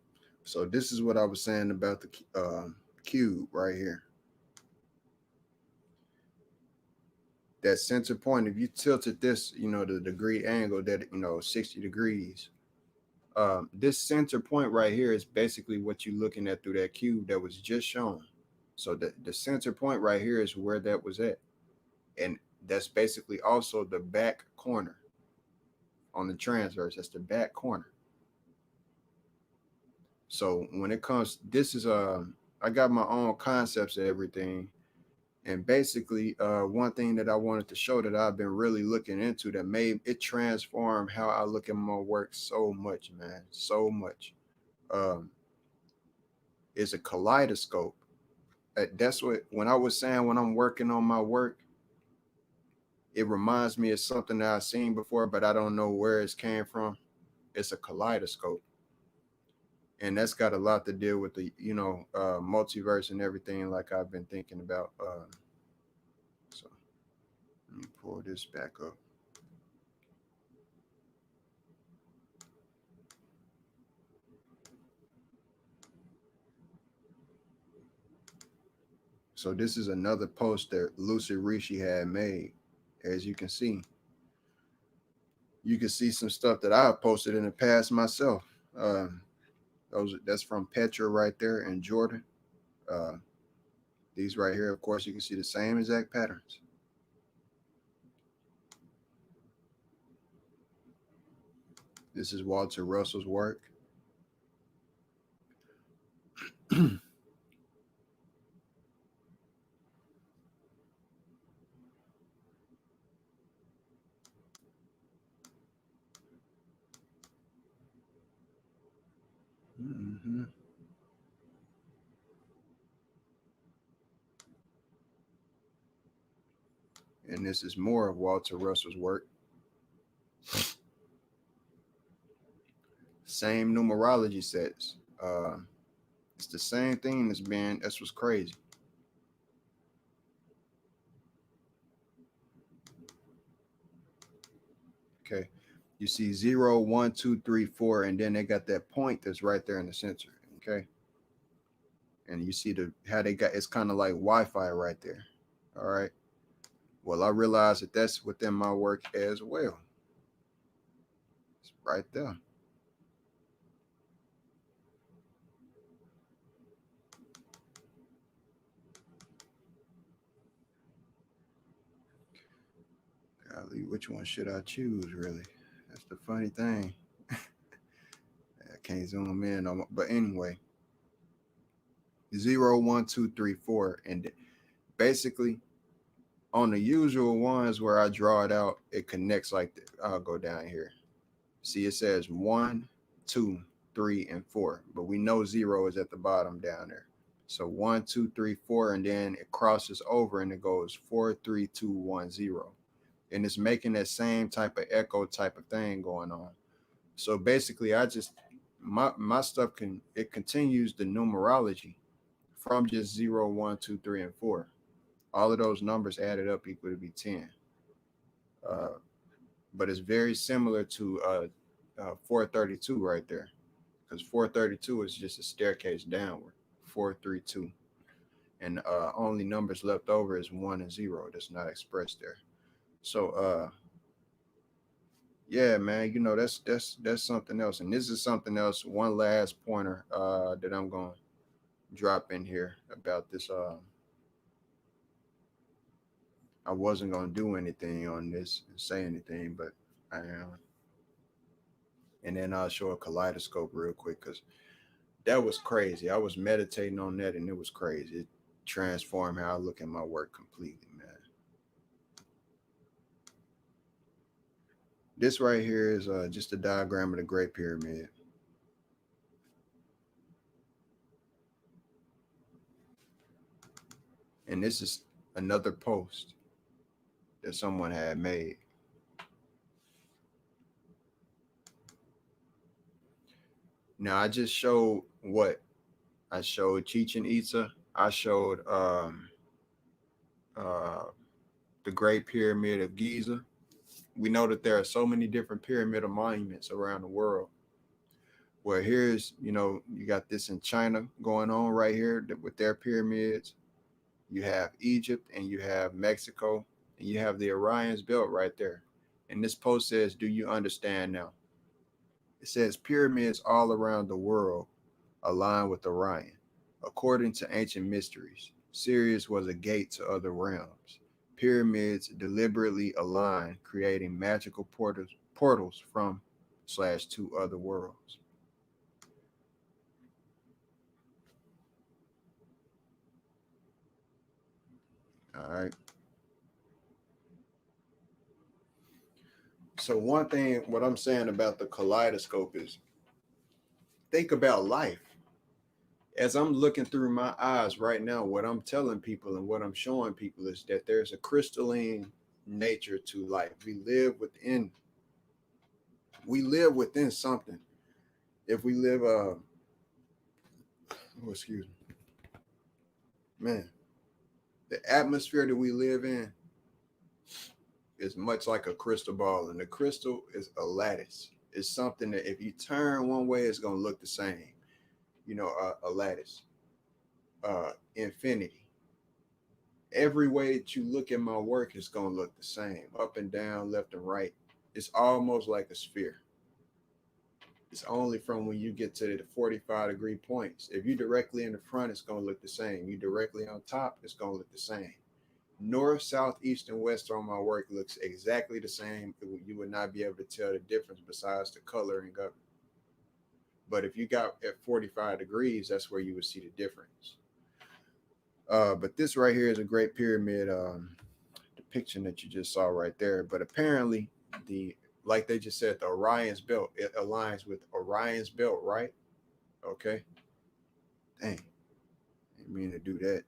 So this is what I was saying about the cube right here. That center point, if you tilted this, the degree angle that, 60 degrees, this center point right here is basically what you're looking at through that cube that was just shown. So the center point right here is where that was at. And that's basically also the back corner on the transverse. That's the back corner. So when it comes, this is I got my own concepts of everything. And basically, one thing that I wanted to show that I've been really looking into that made it transform how I look at my work so much, man, so much, um, is a kaleidoscope. That's what, when I was saying, when I'm working on my work, it reminds me of something that I've seen before, but I don't know where it came from. It's a kaleidoscope. And that's got a lot to deal with the, multiverse and everything, like I've been thinking about. So let me pull this back up. So this is another post that Lucy Rishi had made. As you can see, some stuff that I've posted in the past myself. That's from Petra right there in Jordan. Uh, these right here, of course, you can see the same exact patterns. This is Walter Russell's work. Mm-hmm. And this is more of Walter Russell's work. Same numerology sets. It's the same thing that's what's crazy. Okay. You see 0, 1, 2, 3, 4, and then they got that point that's right there in the center. Okay. And you see how they got, it's kind of like Wi-Fi right there. All right. Well, I realized that that's within my work as well. It's right there. Golly, which one should I choose, really? That's the funny thing. I can't zoom in on, but anyway, 0, 1, 2, 3, 4, and basically on the usual ones where I draw it out, it connects like that. I'll go down here. See, it says 1, 2, 3, and 4, but we know 0 is at the bottom down there. So 1, 2, 3, 4, and then it crosses over and it goes 4, 3, 2, 1, 0. And it's making that same type of echo type of thing going on. So basically, I just my stuff continues the numerology from just 0, 1, 2, 3, and 4. All of those numbers added up equal to be 10. Uh, but it's very similar to 432 right there, because 432 is just a staircase downward. 432, and only numbers left over is 1 and 0. That's not expressed there. So yeah, man, that's something else. And this is something else. One last pointer that I'm going to drop in here about this. I wasn't going to do anything on this and say anything, but I am. And then I'll show a kaleidoscope real quick, because that was crazy. I was meditating on that and it was crazy. It transformed how I look at my work completely, man. This right here is just a diagram of the Great Pyramid. And this is another post that someone had made. Now I just showed what I showed Chichen Itza. I showed uh, the Great Pyramid of Giza. We know that there are so many different pyramidal monuments around the world. Well, here's, you got this in China going on right here with their pyramids. You have Egypt and you have Mexico and you have the Orion's belt right there. And this post says, do you understand now? It says pyramids all around the world align with Orion. According to ancient mysteries, Sirius was a gate to other realms. Pyramids deliberately align, creating magical portals from slash to other worlds. All right. So one thing, what I'm saying about the kaleidoscope is think about life. As I'm looking through my eyes right now, what I'm telling people and what I'm showing people is that there's a crystalline nature to life. We live within something. If we live oh, excuse me, man, the atmosphere that we live in is much like a crystal ball, and the crystal is a lattice. It's something that if you turn one way, it's gonna look the same. A lattice, infinity. Every way that you look at my work is gonna look the same, up and down, left and right. It's almost like a sphere. It's only from when you get to the 45-degree points. If you directly in the front, it's gonna look the same. You directly on top, it's gonna look the same. North, south, east, and west on my work looks exactly the same. You would not be able to tell the difference besides the color and government. But if you got at 45 degrees, that's where you would see the difference. But this right here is a great pyramid depiction that you just saw right there. But apparently, like they just said, the Orion's belt, it aligns with Orion's belt, right? Okay. Dang, didn't mean to do that.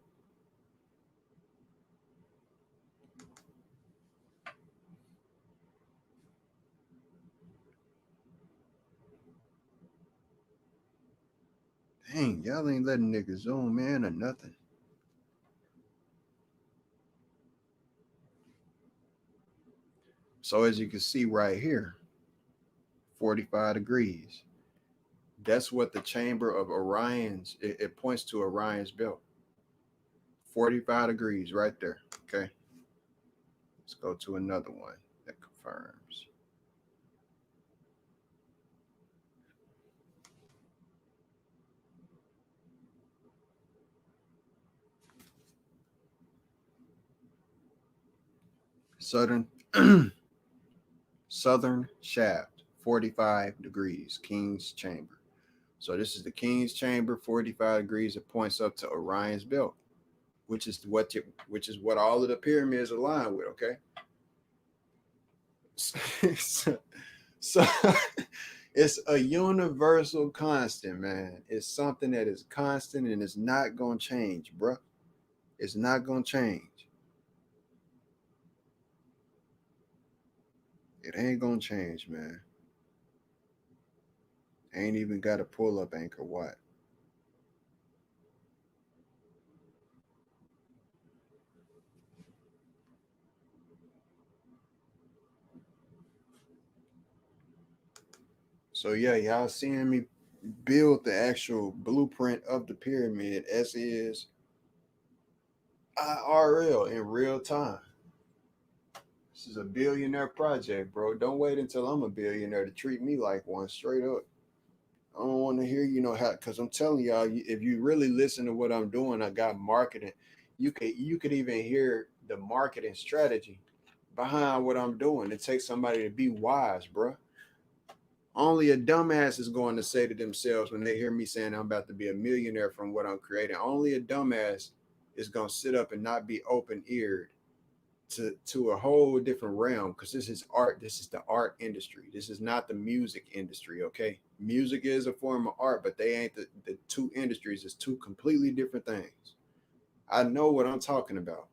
Dang, y'all ain't letting niggas zoom in or nothing. So as you can see right here, 45 degrees. That's what the chamber of Orion's, it points to Orion's belt. 45 degrees right there. Okay. Let's go to another one that confirms. Southern Southern shaft, 45 degrees, King's chamber. So this is the King's chamber, 45 degrees. It points up to Orion's belt, which is what all of the pyramids align with. Okay. so it's a universal constant, man. It's something that is constant and it's not gonna change, bro. It's not gonna change. It ain't gonna change, man. Ain't even got a pull up anchor. What? So yeah, y'all seeing me build the actual blueprint of the pyramid as is IRL in real time. This is a billionaire project, bro. Don't wait until I'm a billionaire to treat me like one, straight up. I don't want to hear, how, because I'm telling y'all, if you really listen to what I'm doing, I got marketing. You could even hear the marketing strategy behind what I'm doing. It takes somebody to be wise, bro. Only a dumbass is going to say to themselves when they hear me saying I'm about to be a millionaire from what I'm creating. Only a dumbass is going to sit up and not be open eared to a whole different realm, because this is art. This is the art industry. This is not the music industry. Okay, music is a form of art, but they ain't the two industries. It's two completely different things. I know what I'm talking about.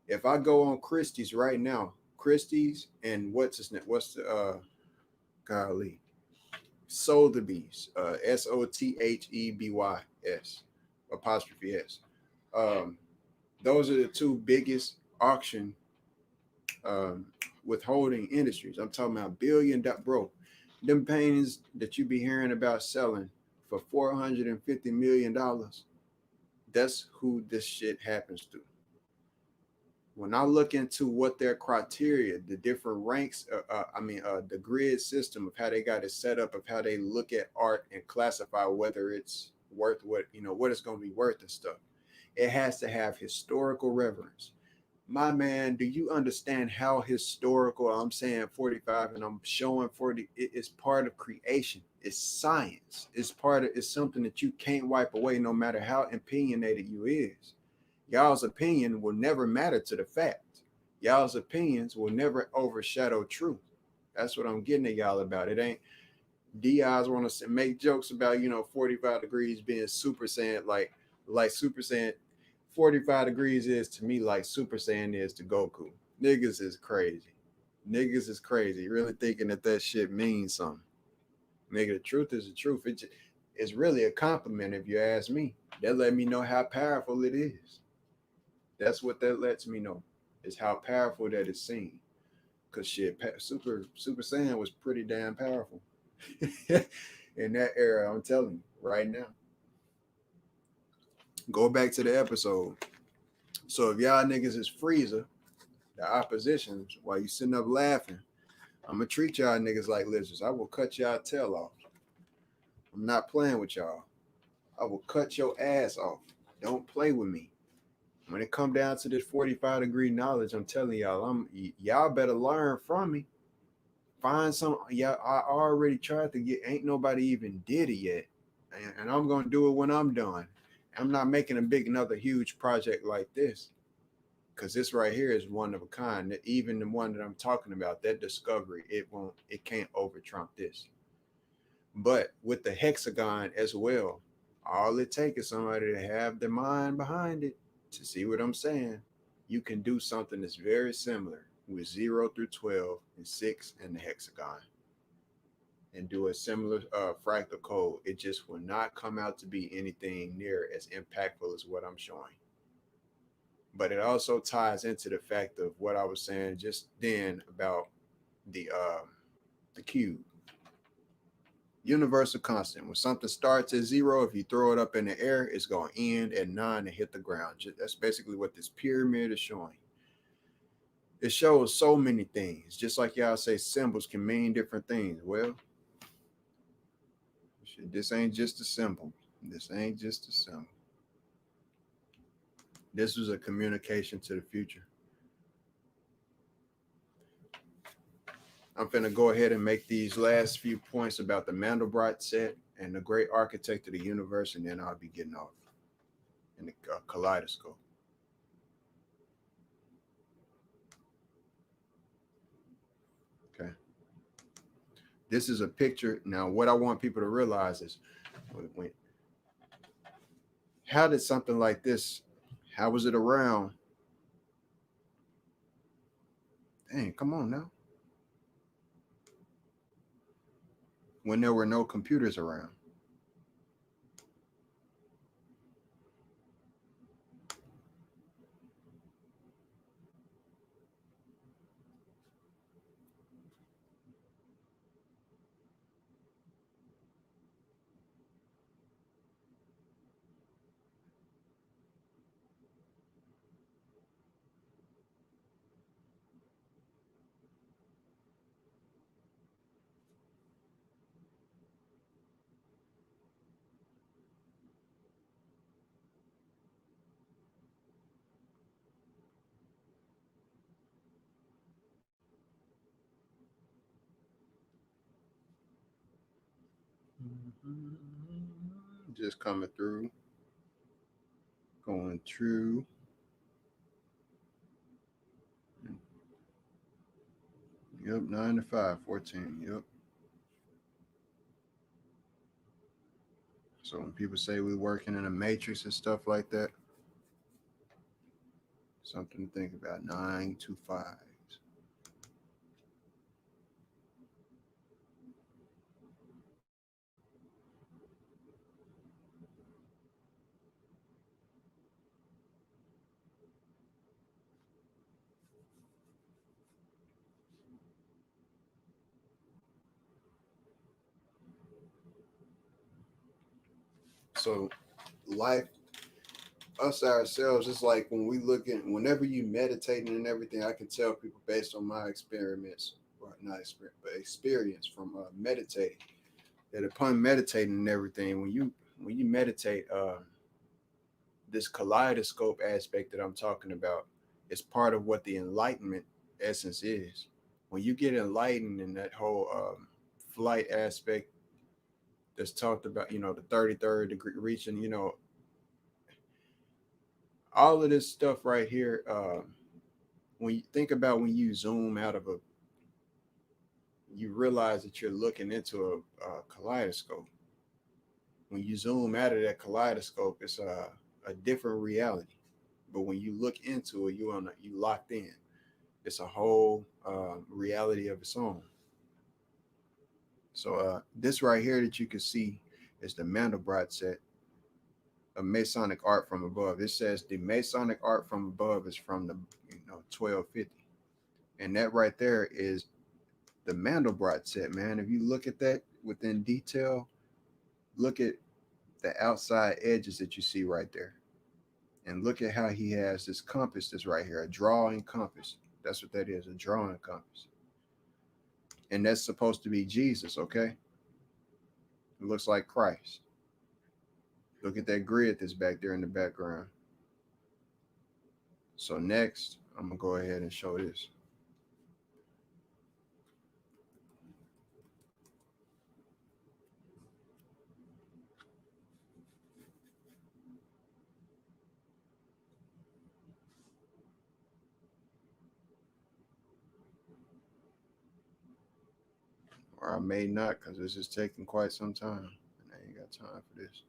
If I go on Christie's right now, Christie's and what's his name? What's the golly? Sotheby's, Sotheby's apostrophe S. Um, those are the two biggest auction um, withholding industries. I'm talking about bro. Them paintings that you be hearing about selling for $450 million, that's who this shit happens to. When I look into what their criteria, the different ranks, the grid system of how they got it set up, of how they look at art and classify whether it's worth what it's going to be worth and stuff. It has to have historical reverence. My man, do you understand how historical I'm saying 45 and I'm showing 40? It is part of creation. It's science. It's something that you can't wipe away no matter how opinionated you is. Y'all's opinion will never matter to the fact. Y'all's opinions will never overshadow truth. That's what I'm getting at y'all about. It ain't DIs want to make jokes about 45 degrees being Super Saiyan, like Super Saiyan. 45 degrees is to me like Super Saiyan is to Goku. Niggas is crazy. Niggas is crazy. Really thinking that shit means something. Nigga, the truth is the truth. It's really a compliment if you ask me. That let me know how powerful it is. That's what that lets me know, is how powerful that is seen. Cause shit, Super Saiyan was pretty damn powerful in that era. I'm telling you right now. Go back to the episode. So if y'all niggas is Frieza, the opposition, while you sitting up laughing, I'm gonna treat y'all niggas like lizards. I will cut y'all tail off. I'm not playing with y'all. I will cut your ass off. Don't play with me. When it come down to this 45-degree knowledge, I'm telling y'all better learn from me. Find some. Yeah, I already tried to get. Ain't nobody even did it yet, and I'm gonna do it when I'm done. I'm not making another huge project like this, because this right here is one of a kind. Even the one that I'm talking about, that discovery, it can't over trump this. But with the hexagon as well, all it takes is somebody to have the mind behind it to see what I'm saying. You can do something that's very similar with 0 through 12 and 6 and the hexagon, and do a similar fractal code. It just will not come out to be anything near as impactful as what I'm showing. But it also ties into the fact of what I was saying just then about the cube. Universal constant. When something starts at 0, if you throw it up in the air, it's going to end at 9 and hit the ground. That's basically what this pyramid is showing. It shows so many things. Just like y'all say, symbols can mean different things. Well, this ain't just a symbol. This ain't just a symbol. This was a communication to the future. I'm finna go ahead and make these last few points about the Mandelbrot set and the great architect of the universe, and then I'll be getting off in the kaleidoscope. Okay. This is a picture. Now, what I want people to realize is, how did something like this, how was it around? Dang, come on now. When there were no computers around. Just coming through, going through. Yep, 9 to 5, 14. Yep. So when people say we're working in a matrix and stuff like that, something to think about. 9 to 5. So life, us ourselves, it's like when we look at, whenever you meditating and everything, I can tell people based on my experiments, or not experience, but experience from meditating, that upon meditating and everything, when you meditate, this kaleidoscope aspect that I'm talking about is part of what the enlightenment essence is. When you get enlightened in that whole flight aspect that's talked about, the 33rd degree reaching, all of this stuff right here. When you think about when you zoom out of you realize that you're looking into a kaleidoscope. When you zoom out of that kaleidoscope, it's a different reality. But when you look into it, you locked in. It's a whole reality of its own. So this right here that you can see is the Mandelbrot set of Masonic art from above. It says the Masonic art from above is from the 1250, and that right there is the Mandelbrot set, man. If you look at that within detail, look at the outside edges that you see right there, and look at how he has this compass that's right here, a drawing compass. That's what that is, a drawing compass, and that's supposed to be Jesus. Okay, it looks like Christ. Look at that grid that's back there in the background. So next, I'm gonna go ahead and show this. Or I may not, because this is taking quite some time, and I ain't got time for this.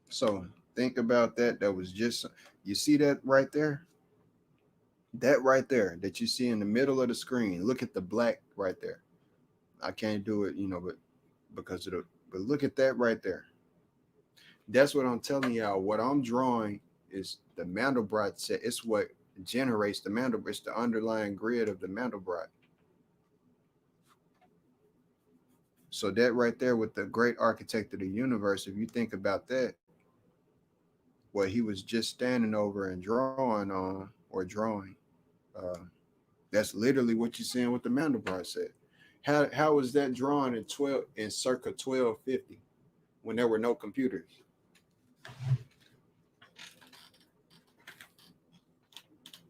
So think about that. That was just, you see that right there? That right there that you see in the middle of the screen. Look at the black right there. I can't do it, but because of the, but look at that right there. That's what I'm telling y'all. What I'm drawing is the Mandelbrot set. It's what generates the Mandelbrot. It's the underlying grid of the Mandelbrot. So that right there with the great architect of the universe, if you think about that, what he was just standing over and drawing on or drawing, uh, that's literally what you're seeing with the Mandelbrot set. How was that drawn in circa 1250 when there were no computers?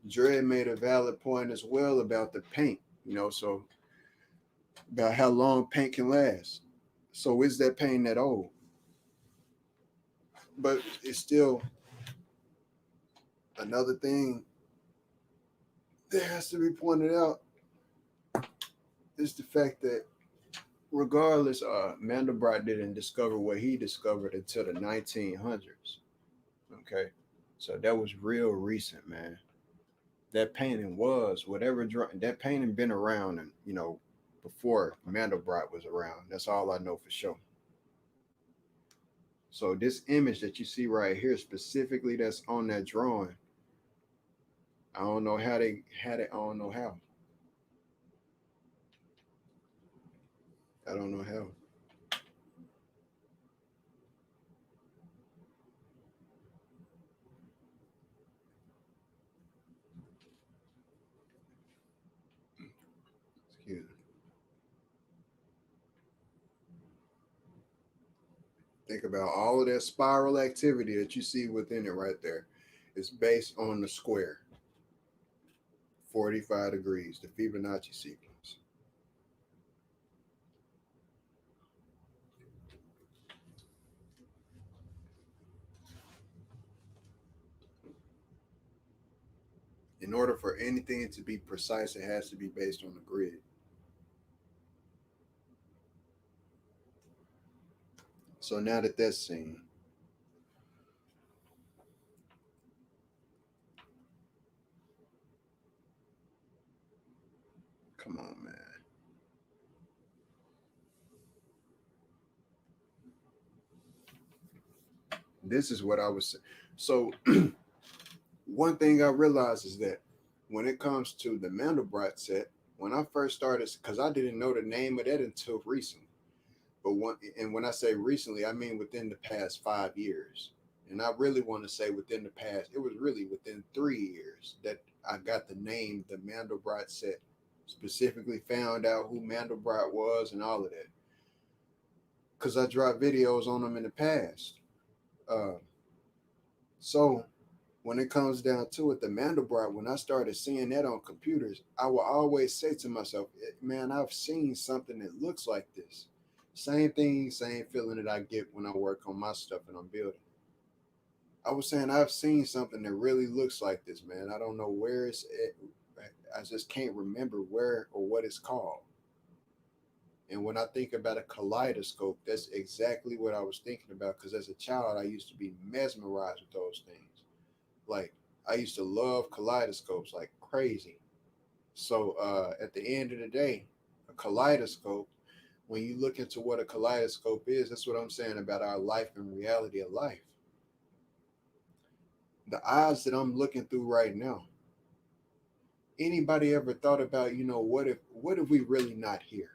Dre made a valid point as well about the paint, so about how long paint can last. So is that paint that old? But it's still another thing that has to be pointed out is the fact that regardless, Mandelbrot didn't discover what he discovered until the 1900s. Okay, so that was real recent, man. That painting was whatever that painting been around, and before Mandelbrot was around. That's all I know for sure. So this image that you see right here, specifically that's on that drawing, I don't know how they had it. I don't know how. I don't know how. Think about all of that spiral activity that you see within it right there. It's based on the square, 45 degrees, the Fibonacci sequence. In order for anything to be precise, it has to be based on the grid. So now that that's seen, come on, man. This is what I was saying. So one thing I realized is that when it comes to the Mandelbrot set, when I first started, because I didn't know the name of that until recently. But when I say recently, I mean within the past 5 years. And I really want to say within the past, it was really within 3 years that I got the name the Mandelbrot set. Specifically found out who Mandelbrot was and all of that. Because I dropped videos on them in the past. Uh, so when it comes down to it, the Mandelbrot, when I started seeing that on computers, I will always say to myself, man, I've seen something that looks like this. Same thing, same feeling that I get when I work on my stuff and I'm building. I was saying I've seen something that really looks like this, man. I don't know where it's at. I just can't remember where or what it's called. And when I think about a kaleidoscope, that's exactly what I was thinking about. Because as a child, I used to be mesmerized with those things. Like I used to love kaleidoscopes like crazy. So at the end of the day, a kaleidoscope, when you look into what a kaleidoscope is, that's what I'm saying about our life and reality of life. The eyes that I'm looking through right now. Anybody ever thought about, what if we really not here?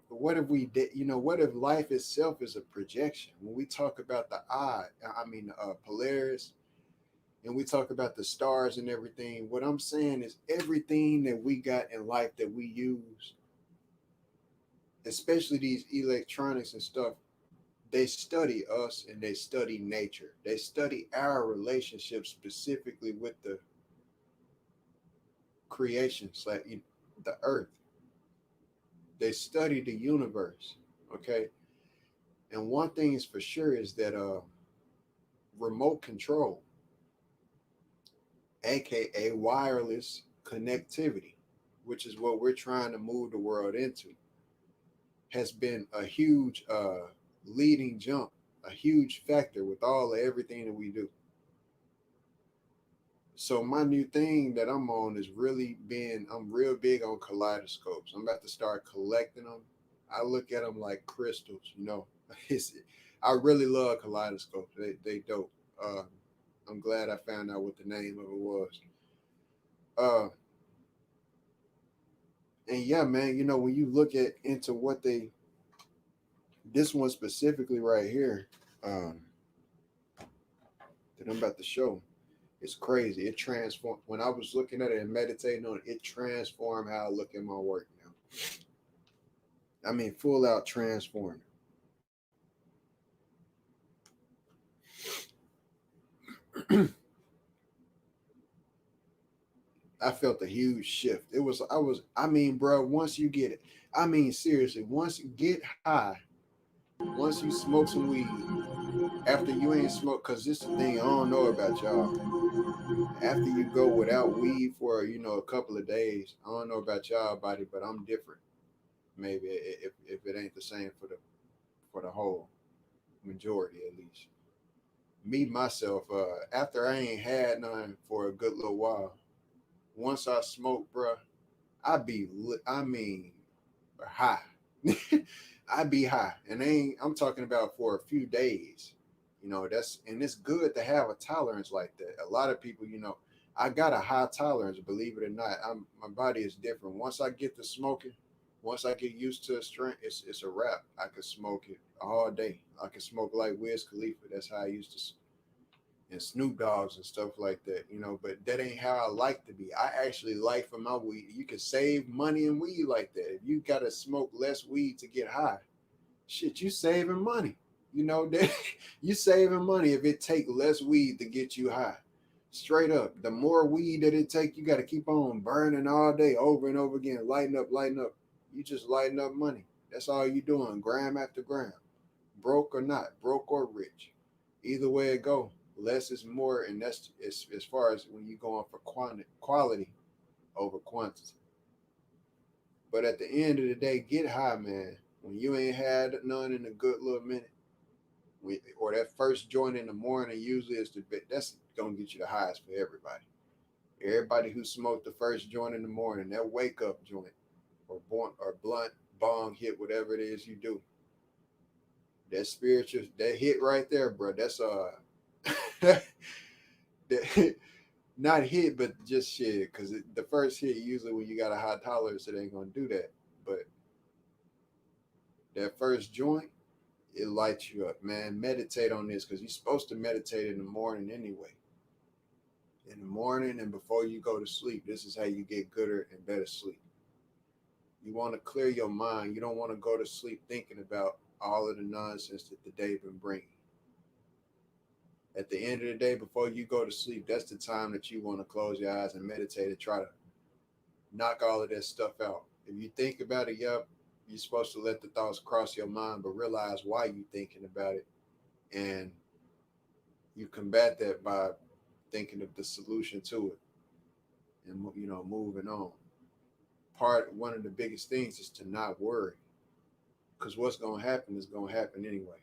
What if we did, what if life itself is a projection? When we talk about the eye, I mean, Polaris, and we talk about the stars and everything, what I'm saying is everything that we got in life that we use, especially these electronics and stuff, they study us and they study nature. They study our relationship specifically with the creations, like the earth. They study the universe. Okay. And one thing is for sure is that remote control, aka wireless connectivity, which is what we're trying to move the world into, has been a huge leading jump, a huge factor with all of everything that we do. So my new thing that I'm on is I'm real big on kaleidoscopes. I'm about to start collecting them. I look at them like crystals. It's, I really love kaleidoscopes. They dope. Uh, I'm glad I found out what the name of it was. Uh, and yeah, man, when you look at into what this one specifically right here, um, that I'm about to show, it's crazy. It transformed when I was looking at it and meditating on it. It transformed how I look at my work now. I mean, full out transformed. I felt a huge shift. I mean, bro, once you get it, I mean, seriously, once you get high, once you smoke some weed, after you ain't smoke, because this is the thing I don't know about y'all. After you go without weed for, a couple of days, I don't know about y'all body, but I'm different. Maybe if it ain't the same for the whole majority at least. Me myself, after I ain't had none for a good little while, once I smoke, bruh, I mean, high. I be high, and I'm talking about for a few days. And it's good to have a tolerance like that. A lot of people, I got a high tolerance, believe it or not. My body is different. Once I get to smoking, once I get used to a strength, it's a wrap. I could smoke it all day. I could smoke like Wiz Khalifa. That's how I used to, and Snoop Dogs and stuff like that. But that ain't how I like to be. I actually like for my weed. You can save money in weed like that. If you gotta smoke less weed to get high, shit, you saving money. You know that you saving money if it take less weed to get you high. Straight up, the more weed that it take, you got to keep on burning all day, over and over again, lighting up, lighting up. You just lighting up money. That's all you doing, gram after gram, broke or not, broke or rich. Either way it go, less is more, and that's as far as when you going for quality over quantity. But at the end of the day, get high, man. When you ain't had none in a good little minute, or that first joint in the morning usually is the bit that's gonna get you the highest for everybody. Everybody who smoked the first joint in the morning, that wake up joint, or blunt, bong hit, whatever it is you do, that spiritual, that hit right there, bro. That's that, not hit, but just shit. Because the first hit, usually when you got a high tolerance, it ain't gonna do that. But that first joint, it lights you up, man. Meditate on this because you're supposed to meditate in the morning anyway. In the morning and before you go to sleep, this is how you get gooder and better sleep. You want to clear your mind. You don't want to go to sleep thinking about all of the nonsense that the day been bringing. At the end of the day, before you go to sleep, that's the time that you want to close your eyes and meditate and try to knock all of that stuff out. If you think about it, yep, you're supposed to let the thoughts cross your mind, but realize why you're thinking about it. And you combat that by thinking of the solution to it and, moving on. One of the biggest things is to not worry, because what's going to happen is going to happen anyway.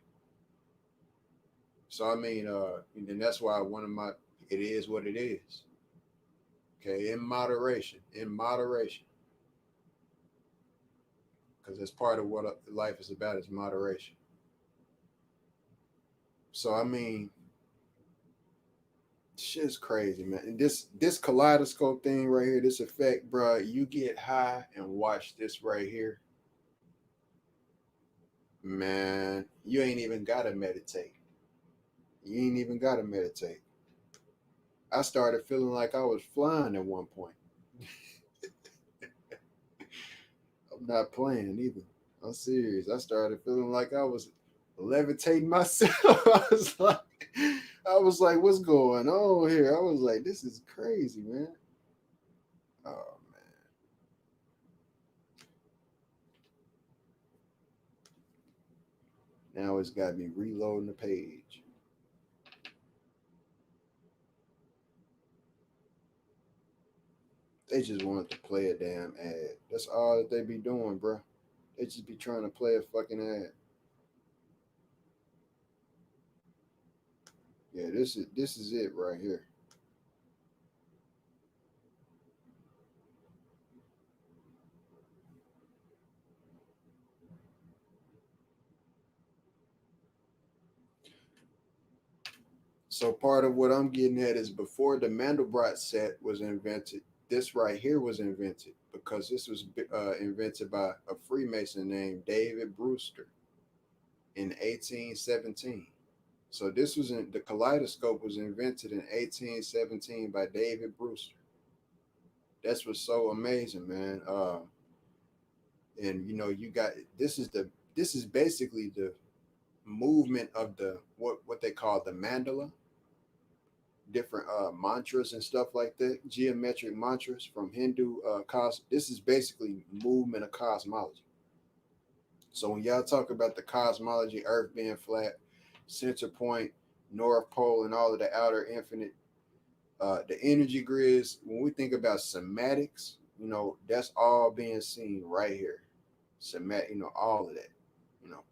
So I mean, and that's why one of my, it is what it is. Okay, in moderation, because that's part of what life is about, is moderation. So I mean, shit's crazy, man. And this kaleidoscope thing right here, this effect, bro. You get high and watch this right here, man. You ain't even gotta meditate. You ain't even gotta meditate. I started feeling like I was flying at one point. I'm not playing either. I'm serious. I started feeling like I was levitating myself. I was like, what's going on here? I was like, this is crazy, man. Oh man. Now it's got me reloading the page. They just wanted to play a damn ad. That's all that they be doing, bro. They just be trying to play a fucking ad. Yeah, this is it right here. So part of what I'm getting at is before the Mandelbrot set was invented, this right here was invented because this was invented by a Freemason named David Brewster in 1817. So this was the kaleidoscope was invented in 1817 by David Brewster. That's what's so amazing, man. And you got this is basically the movement of the what they call the mandala, different mantras and stuff like that, geometric mantras from Hindu this is basically movement of cosmology. So when y'all talk about the cosmology, Earth being flat, center point, North Pole, and all of the outer infinite, the energy grids, when we think about somatics, that's all being seen right here. All of that, you know.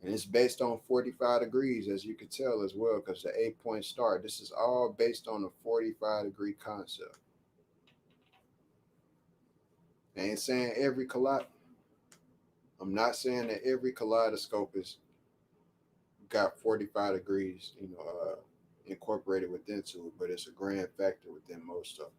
And it's based on 45 degrees, as you can tell as well, because the 8-point star, this is all based on a 45-degree concept. I ain't saying I'm not saying that every kaleidoscope is got 45 degrees, incorporated within it, but it's a grand factor within most of them.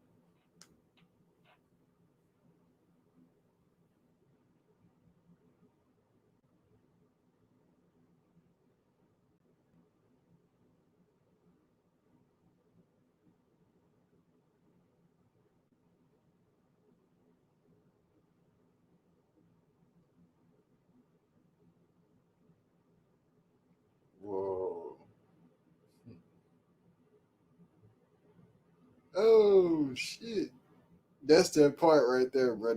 shit. That's that part right there, bro.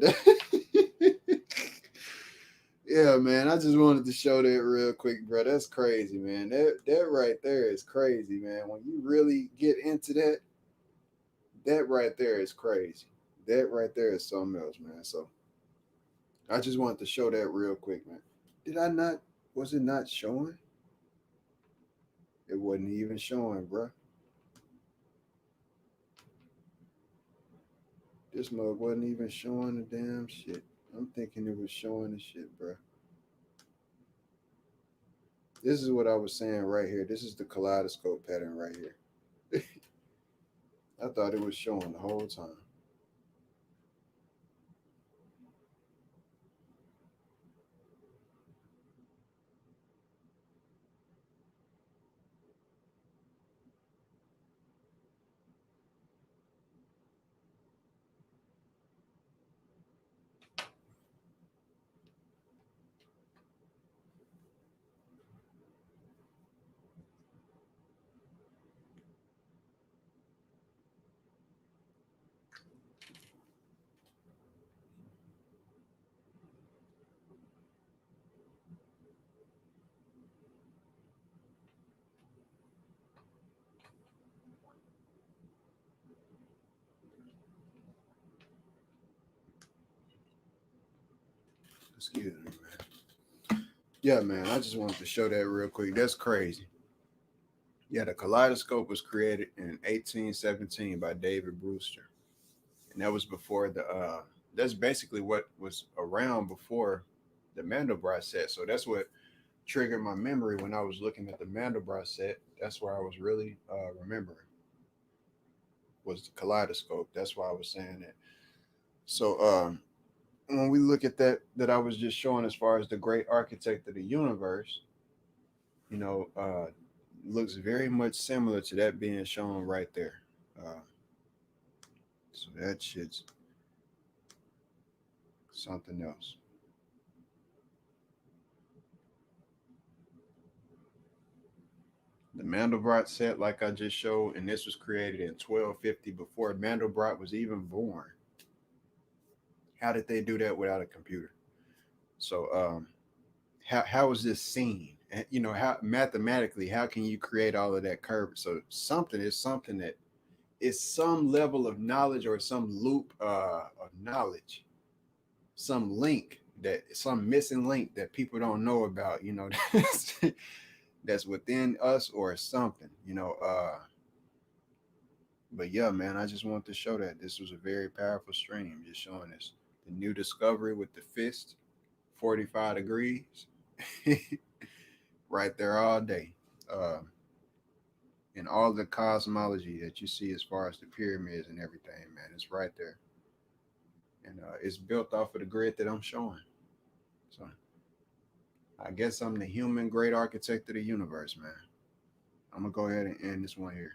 Yeah, man. I just wanted to show that real quick, bro. That's crazy, man. That right there is crazy, man. When you really get into that, that right there is crazy. That right there is something else, man. So I just wanted to show that real quick, man. Did I not? Was it not showing? It wasn't even showing, bro. This mug wasn't even showing the damn shit. I'm thinking it was showing the shit, bro. This is what I was saying right here. This is the kaleidoscope pattern right here. I thought it was showing the whole time. Excuse me, man. Yeah, man. I just wanted to show that real quick. That's crazy. Yeah, the kaleidoscope was created in 1817 by David Brewster, and that was before the. That's basically what was around before the Mandelbrot set. So that's what triggered my memory when I was looking at the Mandelbrot set. That's where I was really remembering was the kaleidoscope. That's why I was saying that. So when we look at that I was just showing as far as the great architect of the universe, you know, looks very much similar to that being shown right there. Uh, so that shit's something else. The Mandelbrot set, like I just showed, and this was created in 1250 before Mandelbrot was even born. How did they do that without a computer? So, how was this seen? And, you know, how mathematically, how can you create all of that curve? So something is something that is some level of knowledge or some loop of knowledge, some link that some missing link that people don't know about. You know, that's within us or something. You know, but yeah, man, I just want to show that this was a very powerful stream, just showing us the new discovery with the fist, 45 degrees, right there all day. Uh, and all the cosmology that you see as far as the pyramids and everything, man, it's right there. And it's built off of the grid that I'm showing. So I guess I'm the human great architect of the universe, man. I'm going to go ahead and end this one here.